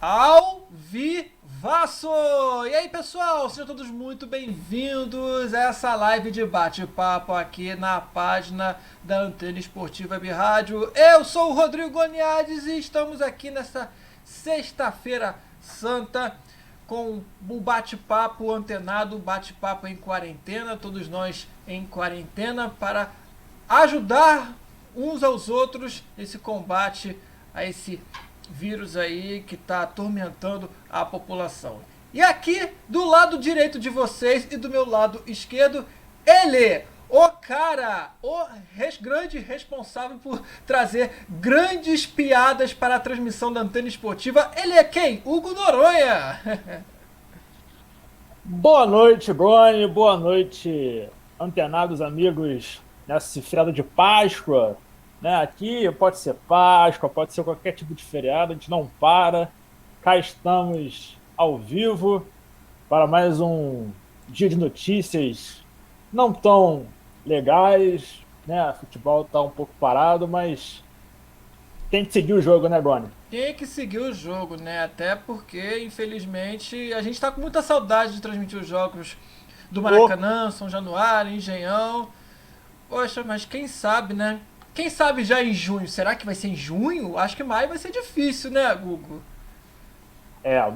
Ao vivaço! E aí, pessoal, sejam todos muito bem-vindos a essa live de bate-papo aqui na página da Antena Esportiva Web Rádio. Eu sou o Rodrigo Goniades e estamos aqui nessa sexta-feira santa com o bate-papo antenado, bate-papo em quarentena, todos nós em quarentena para ajudar uns aos outros nesse combate a esse vírus aí que está atormentando a população. E aqui, do lado direito de vocês e do meu lado esquerdo, ele, o cara, grande responsável por trazer grandes piadas para a transmissão da Antena Esportiva. Ele é quem? Hugo Noronha. Boa noite, Brony. Boa noite, antenados amigos nessa feriado de Páscoa. Né? Aqui pode ser Páscoa, pode ser qualquer tipo de feriado, a gente não para. Cá estamos ao vivo para mais um dia de notícias não tão legais. Né? O futebol está um pouco parado, mas tem que seguir o jogo, né, Brony? Tem que seguir o jogo, né? Até porque, infelizmente, a gente tá com muita saudade de transmitir os jogos do Ô, Maracanã, São Januário, Engenhão. Poxa, mas quem sabe, né? Quem sabe já em junho? Será que vai ser em junho? Acho que maio vai ser difícil, né, Gugu?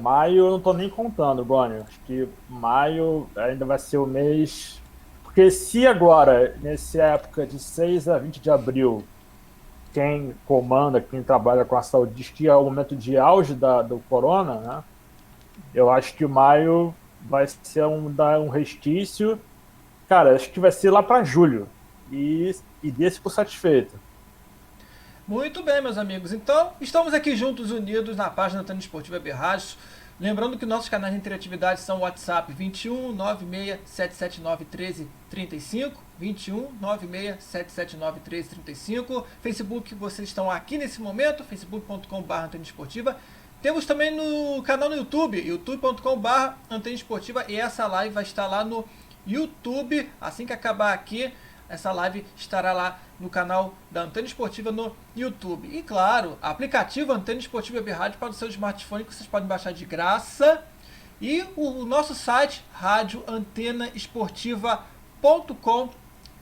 Maio eu não tô nem contando, Brony. Acho que maio ainda vai ser o mês. Porque se agora, nessa época de 6 a 20 de abril, quem comanda, quem trabalha com a saúde diz que é o momento de auge do corona, né? Eu acho que maio vai ser dar um restício. Cara, acho que vai ser lá para julho. E desse por satisfeito. Muito bem, meus amigos. Então, estamos aqui juntos, unidos na página Antena Esportiva Web Rádio. Lembrando que nossos canais de interatividade são o WhatsApp 21 96 779 1335, 21 96 779 1335. Facebook, vocês estão aqui nesse momento, facebook.com.br Antena Esportiva. Temos também no canal no YouTube, youtube.com.br Antena Esportiva, e essa live vai estar lá no YouTube. Assim que acabar aqui, essa live estará lá no canal da Antena Esportiva no YouTube. E claro, aplicativo Antena Esportiva Web Rádio para o seu smartphone, que vocês podem baixar de graça. E o nosso site, radioantenaesportiva.com.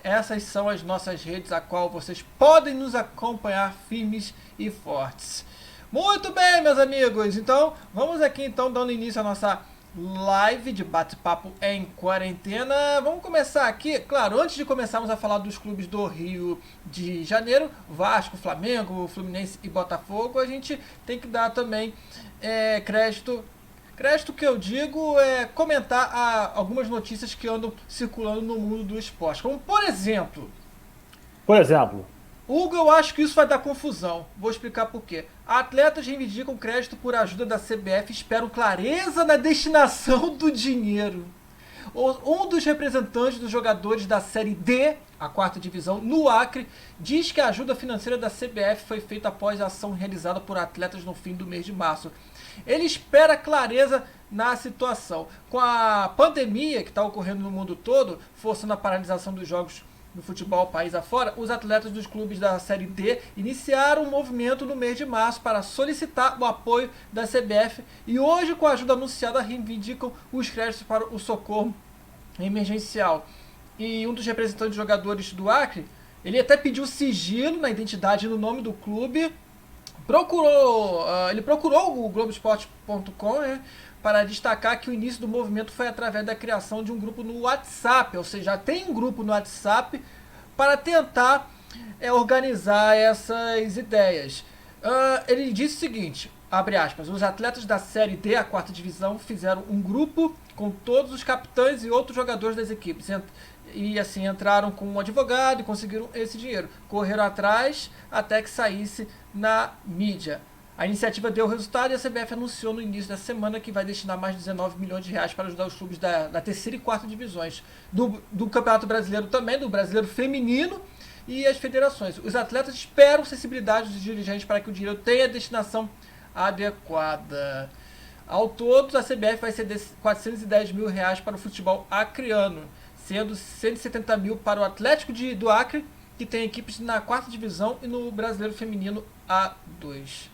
Essas são as nossas redes a qual vocês podem nos acompanhar firmes e fortes. Muito bem, meus amigos. Então, vamos aqui então dando início à nossa live de bate-papo em quarentena. Vamos começar aqui, claro, antes de começarmos a falar dos clubes do Rio de Janeiro, Vasco, Flamengo, Fluminense e Botafogo, a gente tem que dar também crédito. Crédito que eu digo é comentar algumas notícias que andam circulando no mundo do esporte. Como, por exemplo, Por exemplo, Hugo, eu acho que isso vai dar confusão. Vou explicar por quê. Atletas reivindicam crédito por ajuda da CBF e esperam clareza na destinação do dinheiro. Um dos representantes dos jogadores da Série D, a quarta divisão, no Acre, diz que a ajuda financeira da CBF foi feita após a ação realizada por atletas no fim do mês de março. Ele espera clareza na situação. Com a pandemia que está ocorrendo no mundo todo, forçando a paralisação dos jogos no futebol país afora, os atletas dos clubes da Série D iniciaram um movimento no mês de março para solicitar o apoio da CBF e hoje, com a ajuda anunciada, reivindicam os créditos para o socorro emergencial. E um dos representantes de jogadores do Acre, ele até pediu sigilo na identidade e no nome do clube. Ele procurou o Globoesporte.com, né, para destacar que o início do movimento foi através da criação de um grupo no WhatsApp, ou seja, tem um grupo no WhatsApp para tentar organizar essas ideias. Ele disse o seguinte, abre aspas, os atletas da Série D, a quarta divisão, fizeram um grupo com todos os capitães e outros jogadores das equipes. E assim, entraram com um advogado e conseguiram esse dinheiro. Correram atrás até que saísse na mídia. A iniciativa deu resultado e a CBF anunciou no início da semana que vai destinar mais de 19 milhões de reais para ajudar os clubes da terceira e quarta divisões. Do Campeonato Brasileiro também, do Brasileiro Feminino e as federações. Os atletas esperam sensibilidade dos dirigentes para que o dinheiro tenha destinação adequada. Ao todo, a CBF vai ceder 410 mil reais para o futebol acreano, sendo 170 mil para o Atlético do Acre, que tem equipes na quarta divisão, e no Brasileiro Feminino A2.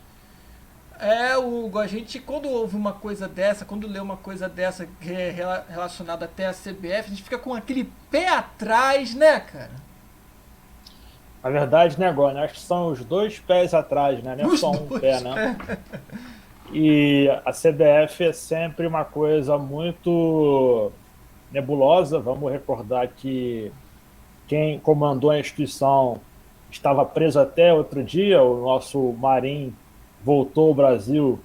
Hugo, a gente quando ouve uma coisa dessa, quando lê uma coisa dessa que é relacionada até a CBF, a gente fica com aquele pé atrás, né, cara? Na verdade, né, agora, né, acho que são os dois pés atrás, né? Não é Os só um dois. pé, né? E a CBF é sempre uma coisa muito nebulosa. Vamos recordar que quem comandou a instituição estava preso até outro dia. O nosso Marinho voltou ao Brasil.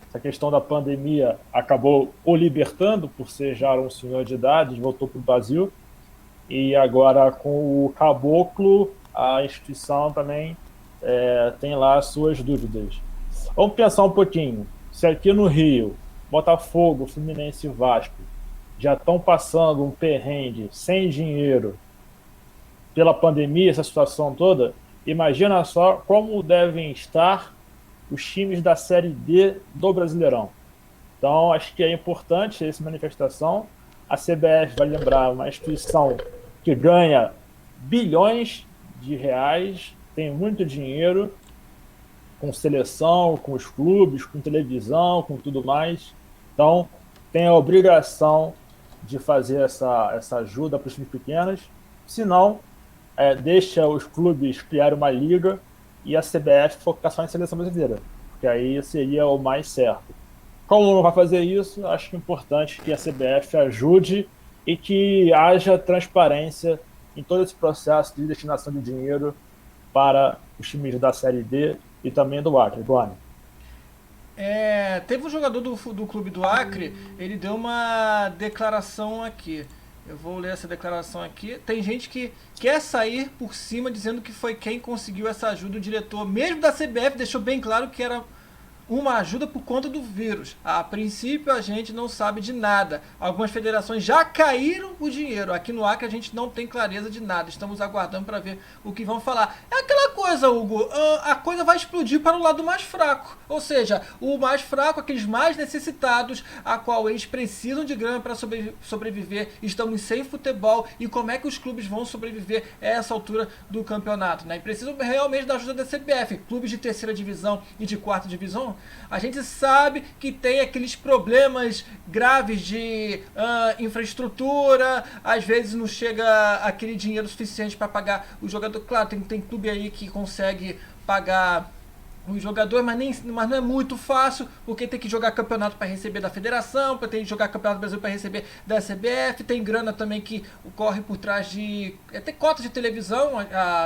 Essa questão da pandemia acabou o libertando, por ser já um senhor de idade, voltou para o Brasil. E agora, com o Caboclo, a instituição também tem lá as suas dúvidas. Vamos pensar um pouquinho. Se aqui no Rio, Botafogo, Fluminense e Vasco já estão passando um perrengue sem dinheiro pela pandemia, essa situação toda, imagina só como devem estar os times da Série D do Brasileirão. Então, acho que é importante essa manifestação. A CBF, vai lembrar, uma instituição que ganha bilhões de reais, tem muito dinheiro, com seleção, com os clubes, com televisão, com tudo mais. Então, tem a obrigação de fazer essa ajuda para os times pequenos. Senão, deixa os clubes criar uma liga e a CBF focar só em seleção brasileira, porque aí seria o mais certo. Como não vai fazer isso, acho que é importante que a CBF ajude e que haja transparência em todo esse processo de destinação de dinheiro para os times da Série D e também do Acre. Guane. Teve um jogador do clube do Acre, ele deu uma declaração aqui. Eu vou ler essa declaração aqui. Tem gente que quer sair por cima dizendo que foi quem conseguiu essa ajuda. O diretor, mesmo da CBF, deixou bem claro que era uma ajuda por conta do vírus. A princípio a gente não sabe de nada. Algumas federações já caíram o dinheiro. Aqui no Acre a gente não tem clareza de nada. Estamos aguardando para ver o que vão falar. É aquela coisa, Hugo, a coisa vai explodir para o lado mais fraco. Ou seja, o mais fraco, aqueles mais necessitados, a qual eles precisam de grana para sobreviver. Estamos sem futebol e como é que os clubes vão sobreviver a essa altura do campeonato, né? E precisam realmente da ajuda da CBF. Clubes de terceira divisão e de quarta divisão, a gente sabe que tem aqueles problemas graves de infraestrutura, às vezes não chega aquele dinheiro suficiente para pagar o jogador. Claro, tem clube aí que consegue pagar um jogador, mas não é muito fácil, porque tem que jogar campeonato para receber da federação, tem que jogar campeonato do Brasil para receber da CBF, tem grana também que corre por trás de até cotas de televisão,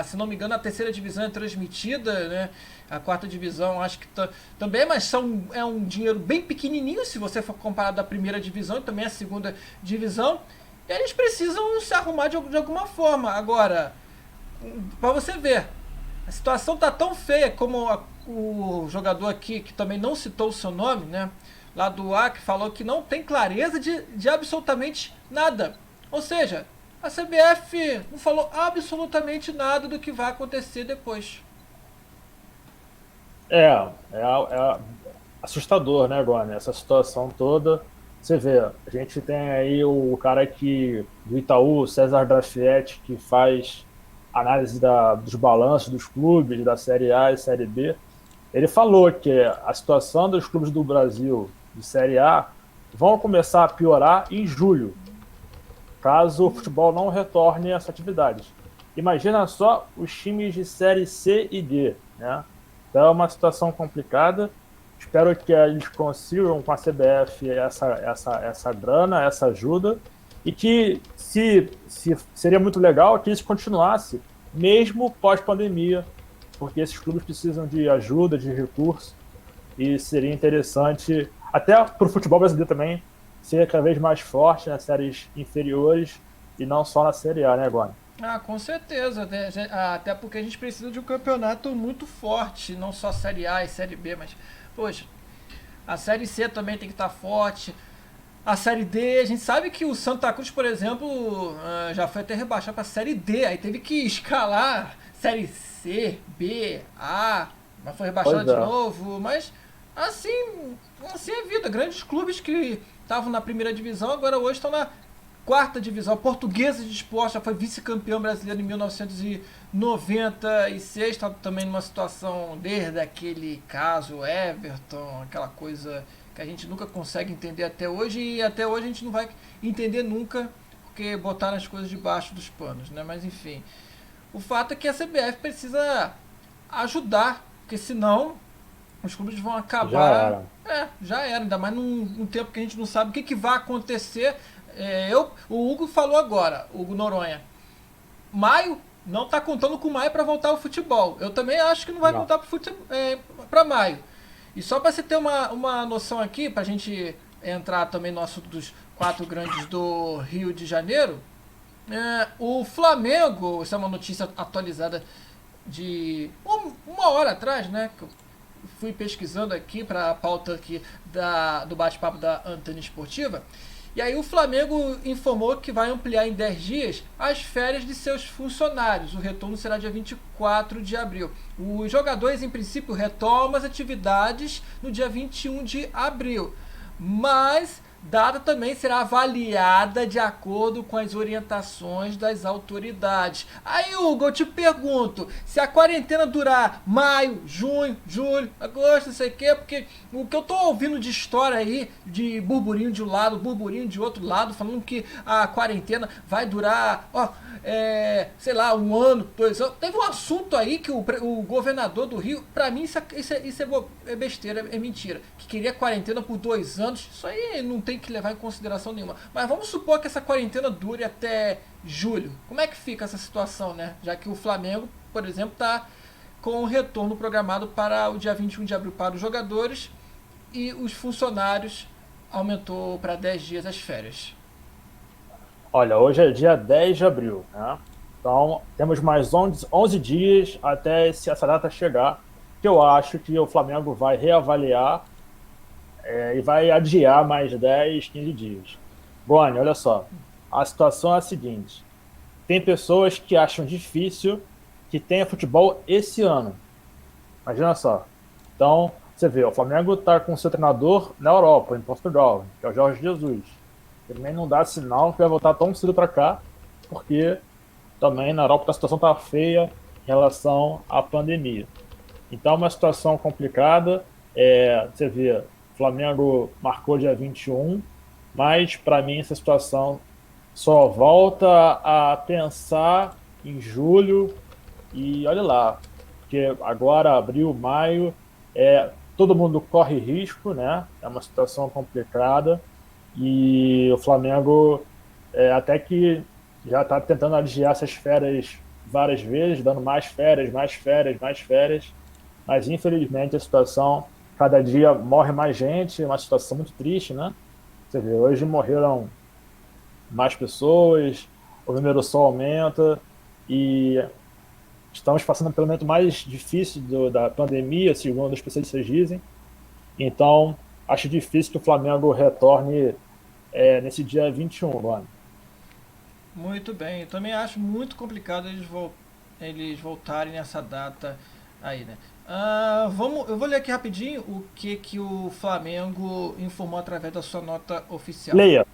se não me engano a terceira divisão é transmitida, né? A quarta divisão acho que também, mas é um dinheiro bem pequenininho se você for comparado da primeira divisão e também a segunda divisão, e eles precisam se arrumar de alguma forma. Agora, para você ver, a situação tá tão feia como o jogador aqui, que também não citou o seu nome, né? Lá do Acre, falou que não tem clareza de absolutamente nada. Ou seja, a CBF não falou absolutamente nada do que vai acontecer depois. É assustador, né, Gone? Essa situação toda. Você vê, a gente tem aí o cara do Itaú, César Grafietti, que faz análise dos balanços dos clubes da Série A e Série B. Ele falou que a situação dos clubes do Brasil de Série A vão começar a piorar em julho, caso o futebol não retorne a essa atividade. Imagina só os times de Série C e D, né? Então é uma situação complicada. Espero que eles consigam com a CBF essa grana, essa ajuda, e que seria muito legal que isso continuasse, mesmo pós-pandemia, porque esses clubes precisam de ajuda, de recursos, e seria interessante, até para o futebol brasileiro também, ser cada vez mais forte nas séries inferiores e não só na Série A, né, Goni? Com certeza, né? Até porque a gente precisa de um campeonato muito forte, não só Série A e Série B, mas, poxa, a Série C também tem que estar forte. A Série D, a gente sabe que o Santa Cruz, por exemplo, já foi até rebaixado para a Série D, aí teve que escalar Série C, B, A, mas foi rebaixado de novo, mas assim é a vida. Grandes clubes que estavam na primeira divisão, agora hoje estão na quarta divisão. A Portuguesa de Esporte já foi vice-campeão brasileiro em 1996. Está também numa situação desde aquele caso Everton, aquela coisa que a gente nunca consegue entender até hoje. E até hoje a gente não vai entender nunca, porque botaram as coisas debaixo dos panos, né? Mas enfim, o fato é que a CBF precisa ajudar, porque senão os clubes vão acabar. Já era. Já era, ainda mais num tempo que a gente não sabe o que vai acontecer. O Hugo falou agora, Hugo Noronha. Maio não está contando com maio para voltar ao futebol. Eu também acho que não vai contar para maio. E só para você ter uma noção aqui, para a gente entrar também no assunto dos 4 grandes do Rio de Janeiro, o Flamengo, isso é uma notícia atualizada de uma hora atrás, né? Que eu fui pesquisando aqui para a pauta aqui do bate-papo da Antena Esportiva. E aí o Flamengo informou que vai ampliar em 10 dias as férias de seus funcionários. O retorno será dia 24 de abril. Os jogadores, em princípio, retomam as atividades no dia 21 de abril. Mas data também será avaliada de acordo com as orientações das autoridades. Aí, Hugo, eu te pergunto, se a quarentena durar maio, junho, julho, agosto, não sei o quê, porque o que eu tô ouvindo de história aí, de burburinho de um lado, burburinho de outro lado, falando que a quarentena vai durar, sei lá, 1 ano, 2 anos. Teve um assunto aí que o governador do Rio, pra mim isso é besteira, é mentira, que queria quarentena por 2 anos. Isso aí não tem que levar em consideração nenhuma. Mas vamos supor que essa quarentena dure até julho. Como é que fica essa situação, né? Já que o Flamengo, por exemplo, está com o retorno programado para o dia 21 de abril para os jogadores e os funcionários aumentou para 10 dias as férias. Olha, hoje é dia 10 de abril, né? Então, temos mais 11 dias até essa data chegar, que eu acho que o Flamengo vai reavaliar e vai adiar mais 10, 15 dias. Boni, olha só, a situação é a seguinte: tem pessoas que acham difícil que tenha futebol esse ano. Imagina só. Então, você vê, o Flamengo está com seu treinador na Europa, em Portugal, que é o Jorge Jesus. Também não dá sinal que vai voltar tão cedo para cá, porque também na Europa a situação está feia em relação à pandemia. Então, é uma situação complicada. Você vê, o Flamengo marcou dia 21, mas para mim essa situação só volta a pensar em julho e olha lá, porque agora abril, maio, todo mundo corre risco, né? É uma situação complicada e o Flamengo até que já está tentando adiar essas férias várias vezes, dando mais férias, mais férias, mais férias, mas infelizmente a situação, cada dia morre mais gente, é uma situação muito triste, né? Você vê, hoje morreram mais pessoas, o número só aumenta e estamos passando pelo momento mais difícil da pandemia, segundo os especialistas dizem. Então, acho difícil que o Flamengo retorne nesse dia 21, mano. Muito bem, eu também acho muito complicado eles voltarem nessa data aí, né? Eu vou ler aqui rapidinho o que o Flamengo informou através da sua nota oficial. Leia.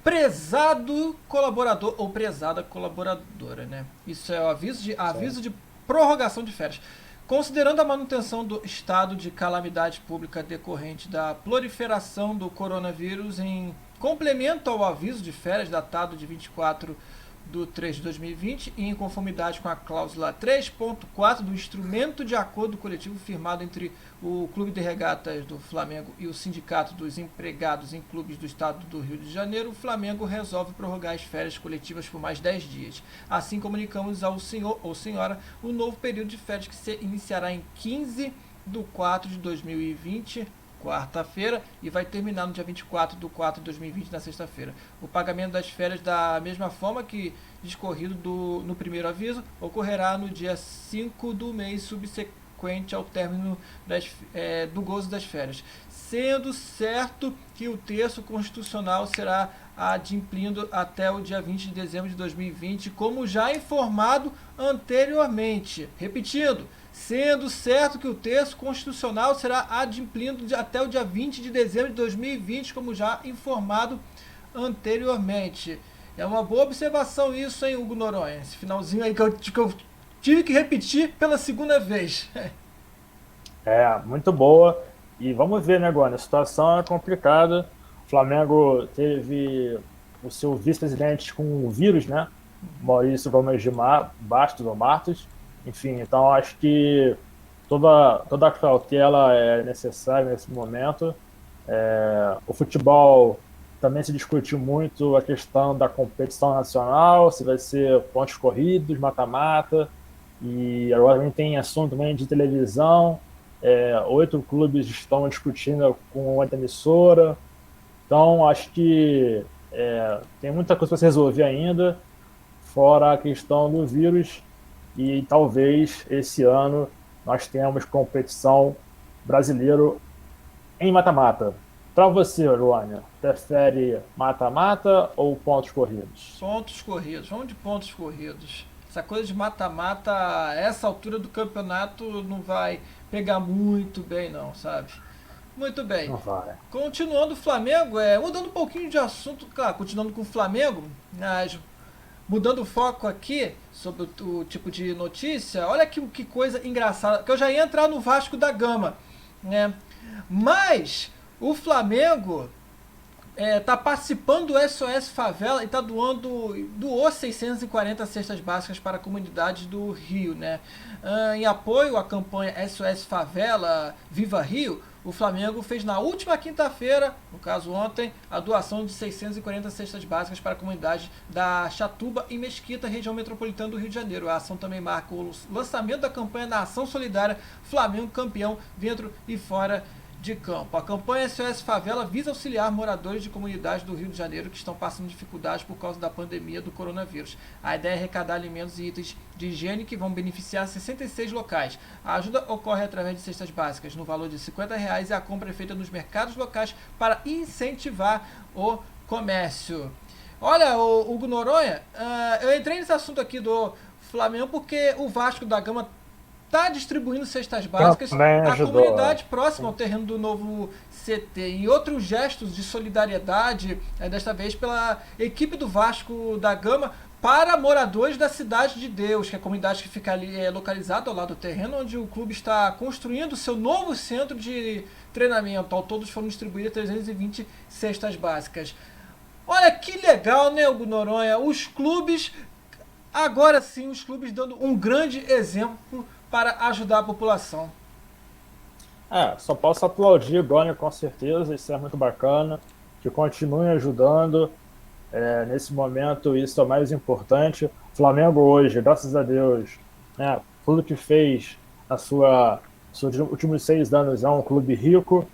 Prezado colaborador ou prezada colaboradora, né? Isso é o aviso de prorrogação de férias. Considerando a manutenção do estado de calamidade pública decorrente da proliferação do coronavírus em complemento ao aviso de férias datado de 24/3/2020 e em conformidade com a cláusula 3.4 do instrumento de acordo coletivo firmado entre o Clube de Regatas do Flamengo e o Sindicato dos Empregados em Clubes do Estado do Rio de Janeiro, o Flamengo resolve prorrogar as férias coletivas por mais 10 dias. Assim comunicamos ao senhor ou senhora o novo período de férias que se iniciará em 15/4/2020, quarta-feira, e vai terminar no dia 24/4/2020, na sexta-feira. O pagamento das férias, da mesma forma que discorrido no primeiro aviso, ocorrerá no dia 5 do mês subsequente ao término do gozo das férias, sendo certo que o terço constitucional será adimplindo até o dia 20 de dezembro de 2020, como já informado anteriormente. Repetindo, sendo certo que o texto constitucional será adimplindo até o dia 20 de dezembro de 2020, como já informado anteriormente. É uma boa observação isso, hein, Hugo Noronha? Esse finalzinho aí que eu tive que repetir pela segunda vez. É, muito boa. E vamos ver, né, Gônia? A situação é complicada. O Flamengo teve o seu vice-presidente com o vírus, né? Maurício Gomes de Bastos ou Martos. Enfim, então acho que toda a cautela é necessária nesse momento. O futebol também se discutiu muito a questão da competição nacional, se vai ser pontos corridos, mata-mata, e agora também tem assunto também de televisão. 8 clubes estão discutindo com outra emissora, então acho que tem muita coisa para se resolver ainda, fora a questão do vírus, e talvez esse ano nós tenhamos competição brasileiro em mata-mata. Para você, Luânia, prefere mata-mata ou pontos corridos? Pontos corridos, vamos de pontos corridos. Essa coisa de mata-mata, a essa altura do campeonato, não vai pegar muito bem, não, sabe? Muito bem. Não vai. Continuando o Flamengo, mudando um pouquinho de assunto, claro, continuando com o Flamengo, mas mudando o foco aqui sobre o tipo de notícia, olha que coisa engraçada, que eu já ia entrar no Vasco da Gama, né? Mas o Flamengo tá participando do SOS Favela e doou 640 cestas básicas para comunidades do Rio, né? Em apoio à campanha SOS Favela Viva Rio, o Flamengo fez na última quinta-feira, no caso ontem, a doação de 640 cestas básicas para a comunidade da Chatuba e Mesquita, região metropolitana do Rio de Janeiro. A ação também marca o lançamento da campanha da Ação Solidária Flamengo Campeão dentro e fora de campo. A campanha SOS Favela visa auxiliar moradores de comunidades do Rio de Janeiro que estão passando dificuldades por causa da pandemia do coronavírus. A ideia é arrecadar alimentos e itens de higiene que vão beneficiar 66 locais. A ajuda ocorre através de cestas básicas, no valor de R$ 50, e a compra é feita nos mercados locais para incentivar o comércio. Olha, o Hugo Noronha, eu entrei nesse assunto aqui do Flamengo porque o Vasco da Gama está distribuindo cestas básicas à comunidade próxima ao terreno do novo CT. E outros gestos de solidariedade, desta vez pela equipe do Vasco da Gama, para moradores da Cidade de Deus, que é a comunidade que fica ali localizada ao lado do terreno, onde o clube está construindo seu novo centro de treinamento. Ao todo foram distribuídas 320 cestas básicas. Olha que legal, né, Hugo Noronha? Os clubes, agora sim, os clubes dando um grande exemplo para ajudar a população. Só posso aplaudir o Brony, com certeza, isso é muito bacana, que continue ajudando. Nesse momento, isso é o mais importante. O Flamengo hoje, graças a Deus, né, tudo que fez nos seus últimos 6 anos é um clube rico,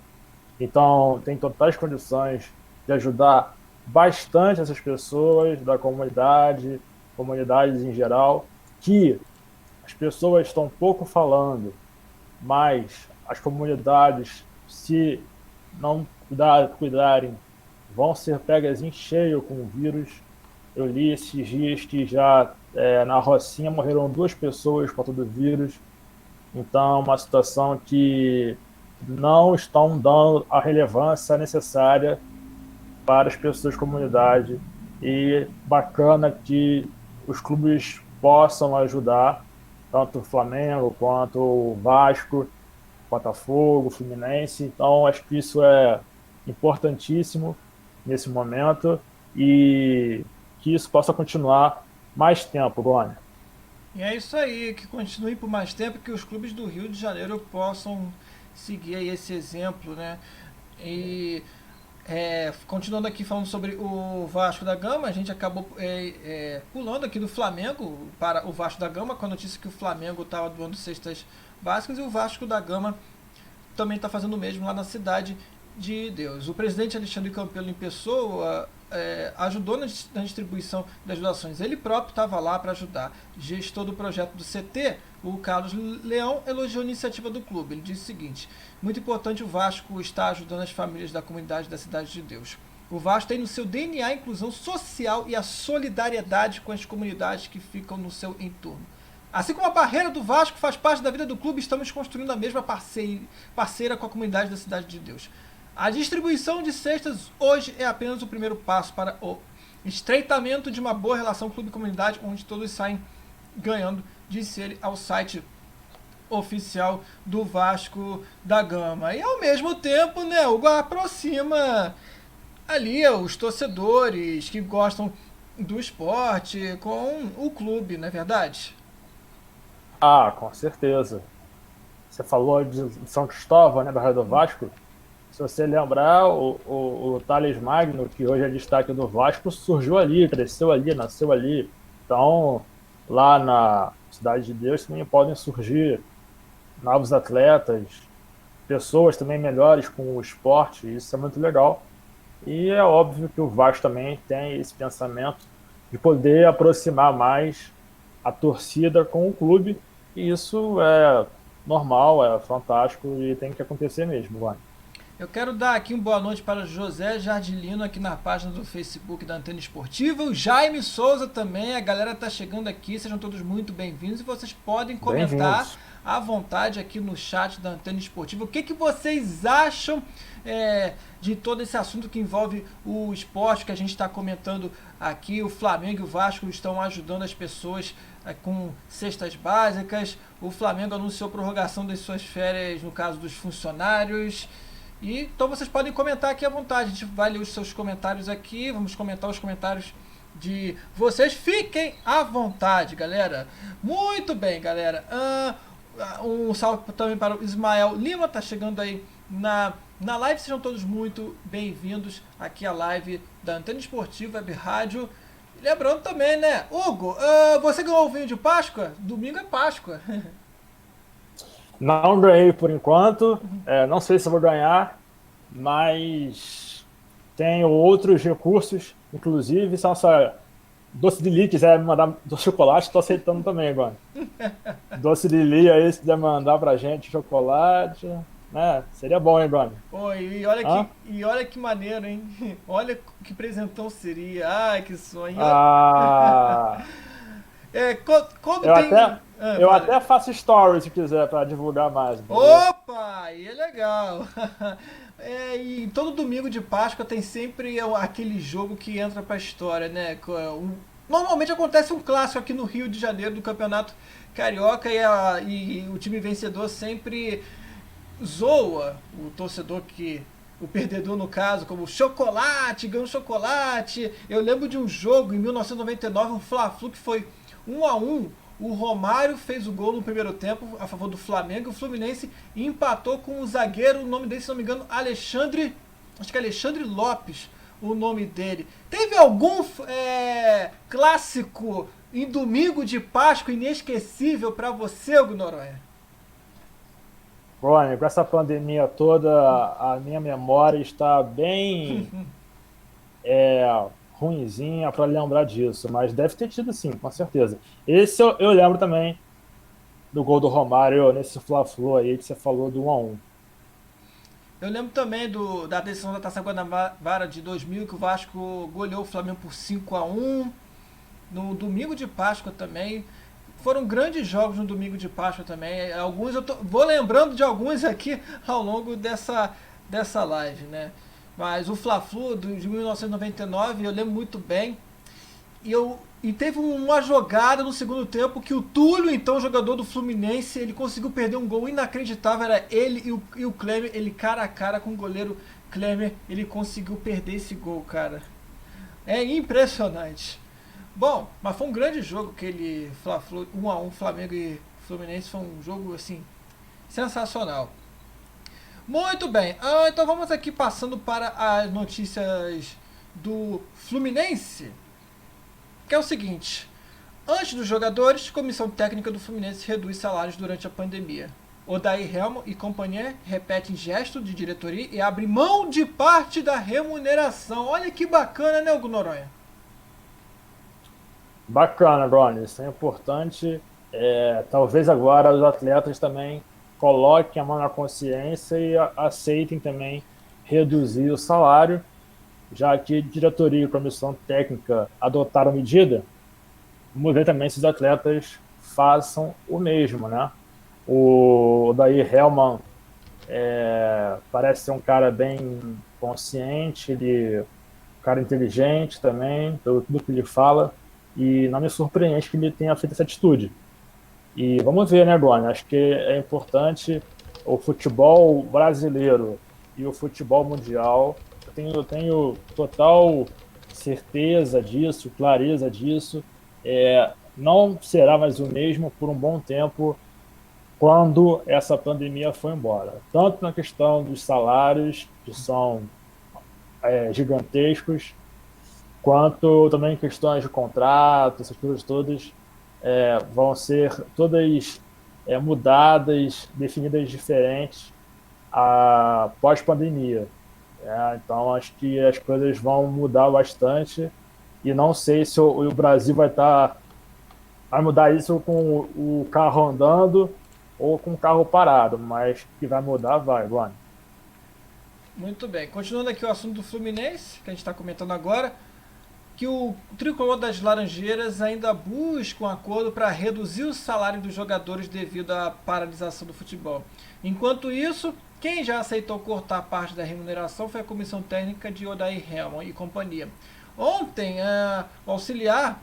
então tem totais condições de ajudar bastante essas pessoas da comunidade, comunidades em geral, que as pessoas estão pouco falando, mas as comunidades, se não cuidarem, vão ser pegas em cheio com o vírus. Eu li esses dias que já na Rocinha morreram 2 pessoas por conta do vírus. Então, é uma situação que não estão dando a relevância necessária para as pessoas da comunidade. E bacana que os clubes possam ajudar, tanto o Flamengo quanto o Vasco, Botafogo, Fluminense. Então, acho que isso é importantíssimo nesse momento e que isso possa continuar mais tempo, Gônia. E é isso aí, que continue por mais tempo, que os clubes do Rio de Janeiro possam seguir aí esse exemplo, né? E continuando aqui falando sobre o Vasco da Gama, a gente acabou pulando aqui do Flamengo para o Vasco da Gama com a notícia que o Flamengo estava doando cestas básicas e o Vasco da Gama também está fazendo o mesmo lá na Cidade de Deus. O presidente Alexandre Campelo em pessoa ajudou na distribuição das doações. Ele próprio estava lá para ajudar. Gestor do projeto do CT, o Carlos Leão, elogiou a iniciativa do clube. Ele disse o seguinte: muito importante o Vasco estar ajudando as famílias da comunidade da Cidade de Deus. O Vasco tem no seu DNA a inclusão social e a solidariedade com as comunidades que ficam no seu entorno. Assim como a barreira do Vasco faz parte da vida do clube, estamos construindo a mesma parceira com a comunidade da Cidade de Deus. A distribuição de cestas hoje é apenas o primeiro passo para o estreitamento de uma boa relação clube-comunidade, onde todos saem ganhando, disse ele ao site oficial do Vasco da Gama. E ao mesmo tempo, né, o aproxima ali os torcedores que gostam do esporte com o clube, não é verdade? Ah, com certeza. Você falou de São Cristóvão, né, Barra do Vasco. Se você lembrar, o Thales Magno, que hoje é destaque do Vasco, surgiu ali, cresceu ali, nasceu ali. Então, lá na Cidade de Deus também podem surgir novos atletas, pessoas também melhores com o esporte, isso é muito legal. E é óbvio que o Vasco também tem esse pensamento de poder aproximar mais a torcida com o clube, e isso é normal, é fantástico e tem que acontecer mesmo, Vani. Eu quero dar aqui uma boa noite para José Jardilino aqui na página do Facebook da Antena Esportiva. O Jaime Souza também, a galera está chegando aqui, sejam todos muito bem-vindos e vocês podem comentar à vontade aqui no chat da Antena Esportiva. O que vocês acham de todo esse assunto que envolve o esporte que a gente está comentando aqui? O Flamengo e o Vasco estão ajudando as pessoas com cestas básicas. O Flamengo anunciou prorrogação das suas férias no caso dos funcionários. E, então vocês podem comentar aqui à vontade. A gente vai ler os seus comentários aqui. Vamos comentar os comentários de vocês. Fiquem à vontade, galera. Muito bem, galera. Um salve também para o Ismael Lima. Tá chegando aí na live. Sejam todos muito bem-vindos aqui à live da Antena Esportiva Web Rádio. Lembrando também, né, Hugo, você ganhou o vinho de Páscoa? Domingo é Páscoa. Não ganhei por enquanto, não sei se vou ganhar, mas tenho outros recursos, inclusive, são essa doce de li, quiser me mandar do chocolate, estou aceitando também agora. Doce de li aí, se quiser mandar pra gente chocolate, né? Seria bom, hein, Bruno? Oi, e olha que maneiro, hein? Olha que presentão seria. Ai, que sonho. Ah, eu até faço stories se quiser para divulgar mais. Opa, aí é legal. E todo domingo de Páscoa tem sempre aquele jogo que entra pra história, né? Normalmente acontece um clássico aqui no Rio de Janeiro do Campeonato Carioca e o time vencedor sempre zoa o torcedor o perdedor no caso, como chocolate, ganhou chocolate. Eu lembro de um jogo em 1999, um Fla-Flu que foi 1-1. O Romário fez o gol no primeiro tempo a favor do Flamengo. O Fluminense empatou com o zagueiro, o nome dele, se não me engano, Alexandre. Acho que é Alexandre Lopes, o nome dele. Teve algum clássico em domingo de Páscoa inesquecível para você, Hugo Noronha? Rony, com essa pandemia toda, a minha memória está bem ruinzinha para lembrar disso, mas deve ter tido sim, com certeza. Esse eu lembro também do gol do Romário nesse Fla-Flu aí que você falou do 1-1. Eu lembro também da decisão da Taça Guanabara de 2000, que o Vasco goleou o Flamengo por 5-1. No domingo de Páscoa também. Foram grandes jogos no domingo de Páscoa também. Alguns vou lembrando de alguns aqui ao longo dessa live, né? Mas o Fla-Flu de 1999 eu lembro muito bem. E teve uma jogada no segundo tempo que o Túlio, então jogador do Fluminense, ele conseguiu perder um gol inacreditável. Era ele e o Klemer, ele cara a cara com o goleiro Klemer, ele conseguiu perder esse gol, cara. É impressionante. Bom, mas foi um grande jogo aquele Fla-Flu 1-1 Flamengo e Fluminense, foi um jogo assim sensacional. Muito bem, então vamos aqui passando para as notícias do Fluminense, que é o seguinte: antes dos jogadores, a comissão técnica do Fluminense reduz salários durante a pandemia. Odair Helman e companhia repetem gesto de diretoria e abre mão de parte da remuneração. Olha que bacana, né, Hugo Noronha? Bacana, Ronnie, isso é importante. Talvez agora os atletas também coloquem a mão na consciência e aceitem também reduzir o salário, já que diretoria e comissão técnica adotaram medida. Vamos ver também se os atletas façam o mesmo, né? O Odair Helman parece ser um cara bem consciente, ele cara inteligente também, pelo tudo que ele fala, e não me surpreende que ele tenha feito essa atitude. E vamos ver, né, Bruno? Acho que é importante o futebol brasileiro e o futebol mundial. Eu tenho total certeza disso, clareza disso. Não será mais o mesmo por um bom tempo quando essa pandemia for embora. Tanto na questão dos salários, que são gigantescos, quanto também questões de contrato, essas coisas todas vão ser todas mudadas, definidas diferentes pós-pandemia. Então, acho que as coisas vão mudar bastante e não sei se o Brasil vai mudar isso com o carro andando ou com o carro parado, mas que vai mudar, vai, Luane. Muito bem. Continuando aqui o assunto do Fluminense, que a gente está comentando agora, que o tricolor das Laranjeiras ainda busca um acordo para reduzir o salário dos jogadores devido à paralisação do futebol. Enquanto isso, quem já aceitou cortar parte da remuneração foi a comissão técnica de Odair Hellmann e companhia. Ontem, o auxiliar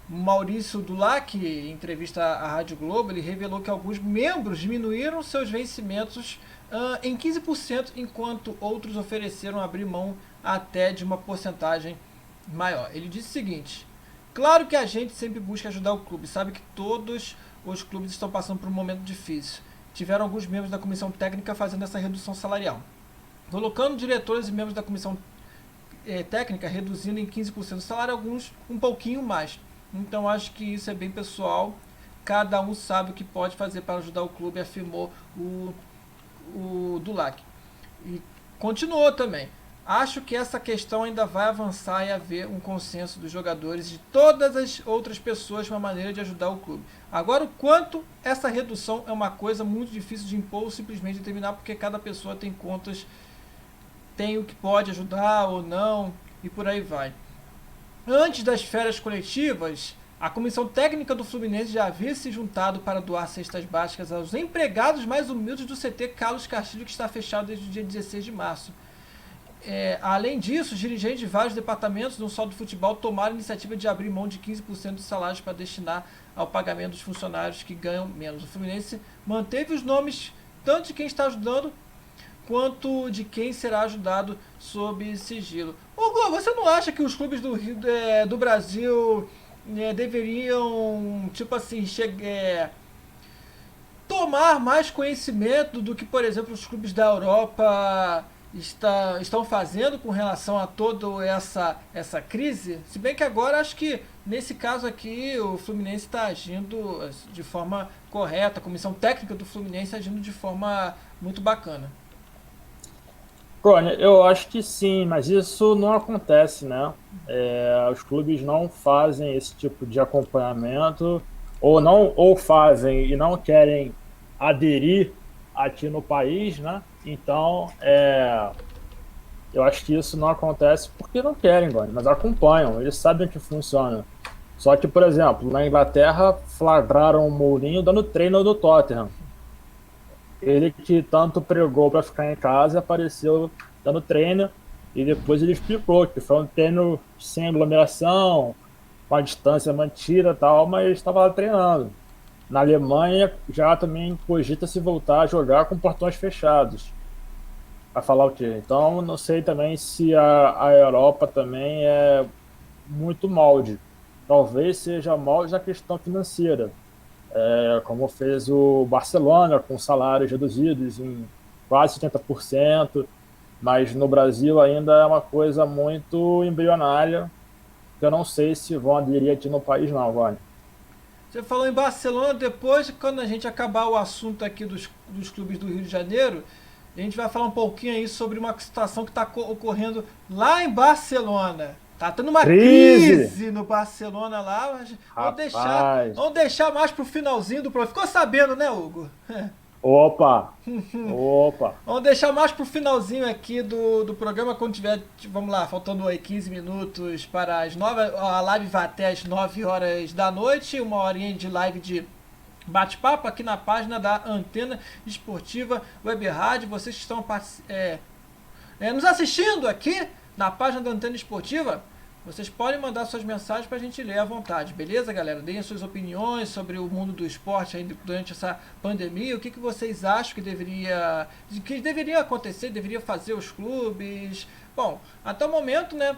Maurício Dulac, em entrevista à Rádio Globo, ele revelou que alguns membros diminuíram seus vencimentos em 15%, enquanto outros ofereceram abrir mão até de uma porcentagem maior. Ele disse o seguinte: claro que a gente sempre busca ajudar o clube, sabe que todos os clubes estão passando por um momento difícil. Tiveram alguns membros da comissão técnica fazendo essa redução salarial, colocando diretores e membros da comissão técnica reduzindo em 15% o salário, alguns um pouquinho mais. Então acho que isso é bem pessoal, cada um sabe o que pode fazer para ajudar o clube, afirmou o Dulac. E continuou também: acho que essa questão ainda vai avançar e haver um consenso dos jogadores e de todas as outras pessoas uma maneira de ajudar o clube. Agora, o quanto essa redução é uma coisa muito difícil de impor ou simplesmente determinar, porque cada pessoa tem contas, tem o que pode ajudar ou não, e por aí vai. Antes das férias coletivas, a comissão técnica do Fluminense já havia se juntado para doar cestas básicas aos empregados mais humildes do CT Carlos Castilho, que está fechado desde o dia 16 de março. Além disso, os dirigentes de vários departamentos, não só do futebol, tomaram a iniciativa de abrir mão de 15% dos salários para destinar ao pagamento dos funcionários que ganham menos. O Fluminense manteve os nomes tanto de quem está ajudando quanto de quem será ajudado sob sigilo. Hugo, você não acha que os clubes do Brasil deveriam, tipo assim, tomar mais conhecimento do que, por exemplo, os clubes da Europa estão fazendo com relação a toda essa crise? Se bem que agora acho que nesse caso aqui o Fluminense está agindo de forma correta, a comissão técnica do Fluminense agindo de forma muito bacana. Rony, eu acho que sim, mas isso não acontece, né? Os clubes não fazem esse tipo de acompanhamento, ou não, ou fazem e não querem aderir aqui no país, né? Então, eu acho que isso não acontece porque não querem, Rony, mas acompanham, eles sabem que funciona. Só que, por exemplo, na Inglaterra flagraram o Mourinho dando treino do Tottenham. Ele que tanto pregou para ficar em casa apareceu dando treino e depois ele explicou que foi um treino sem aglomeração, com a distância mantida e tal, mas ele estava lá treinando. Na Alemanha já também cogita-se voltar a jogar com portões fechados. Vai falar o quê? Então não sei também se a Europa também é muito molde. Talvez seja molde na questão financeira, como fez o Barcelona, com salários reduzidos em quase 70%, mas no Brasil ainda é uma coisa muito embrionária, que eu não sei se vão aderir aqui no país não, Vânia. Você falou em Barcelona, depois, quando a gente acabar o assunto aqui dos clubes do Rio de Janeiro, a gente vai falar um pouquinho aí sobre uma situação que está ocorrendo lá em Barcelona. Tá tendo uma crise no Barcelona lá, mas Rapaz. vamos deixar mais pro finalzinho do programa. Ficou sabendo, né, Hugo? Opa! Opa! Vamos deixar mais pro finalzinho aqui do programa, quando tiver, vamos lá, faltando aí 15 minutos para as 9, a live vai até as 9 horas da noite, uma horinha de live de bate-papo aqui na página da Antena Esportiva Web Rádio. Vocês que estão nos assistindo aqui na página da Antena Esportiva, vocês podem mandar suas mensagens para a gente ler à vontade, beleza, galera? Deem as suas opiniões sobre o mundo do esporte aí durante essa pandemia. O que vocês acham que deveria acontecer, deveria fazer os clubes? Bom, até o momento, né?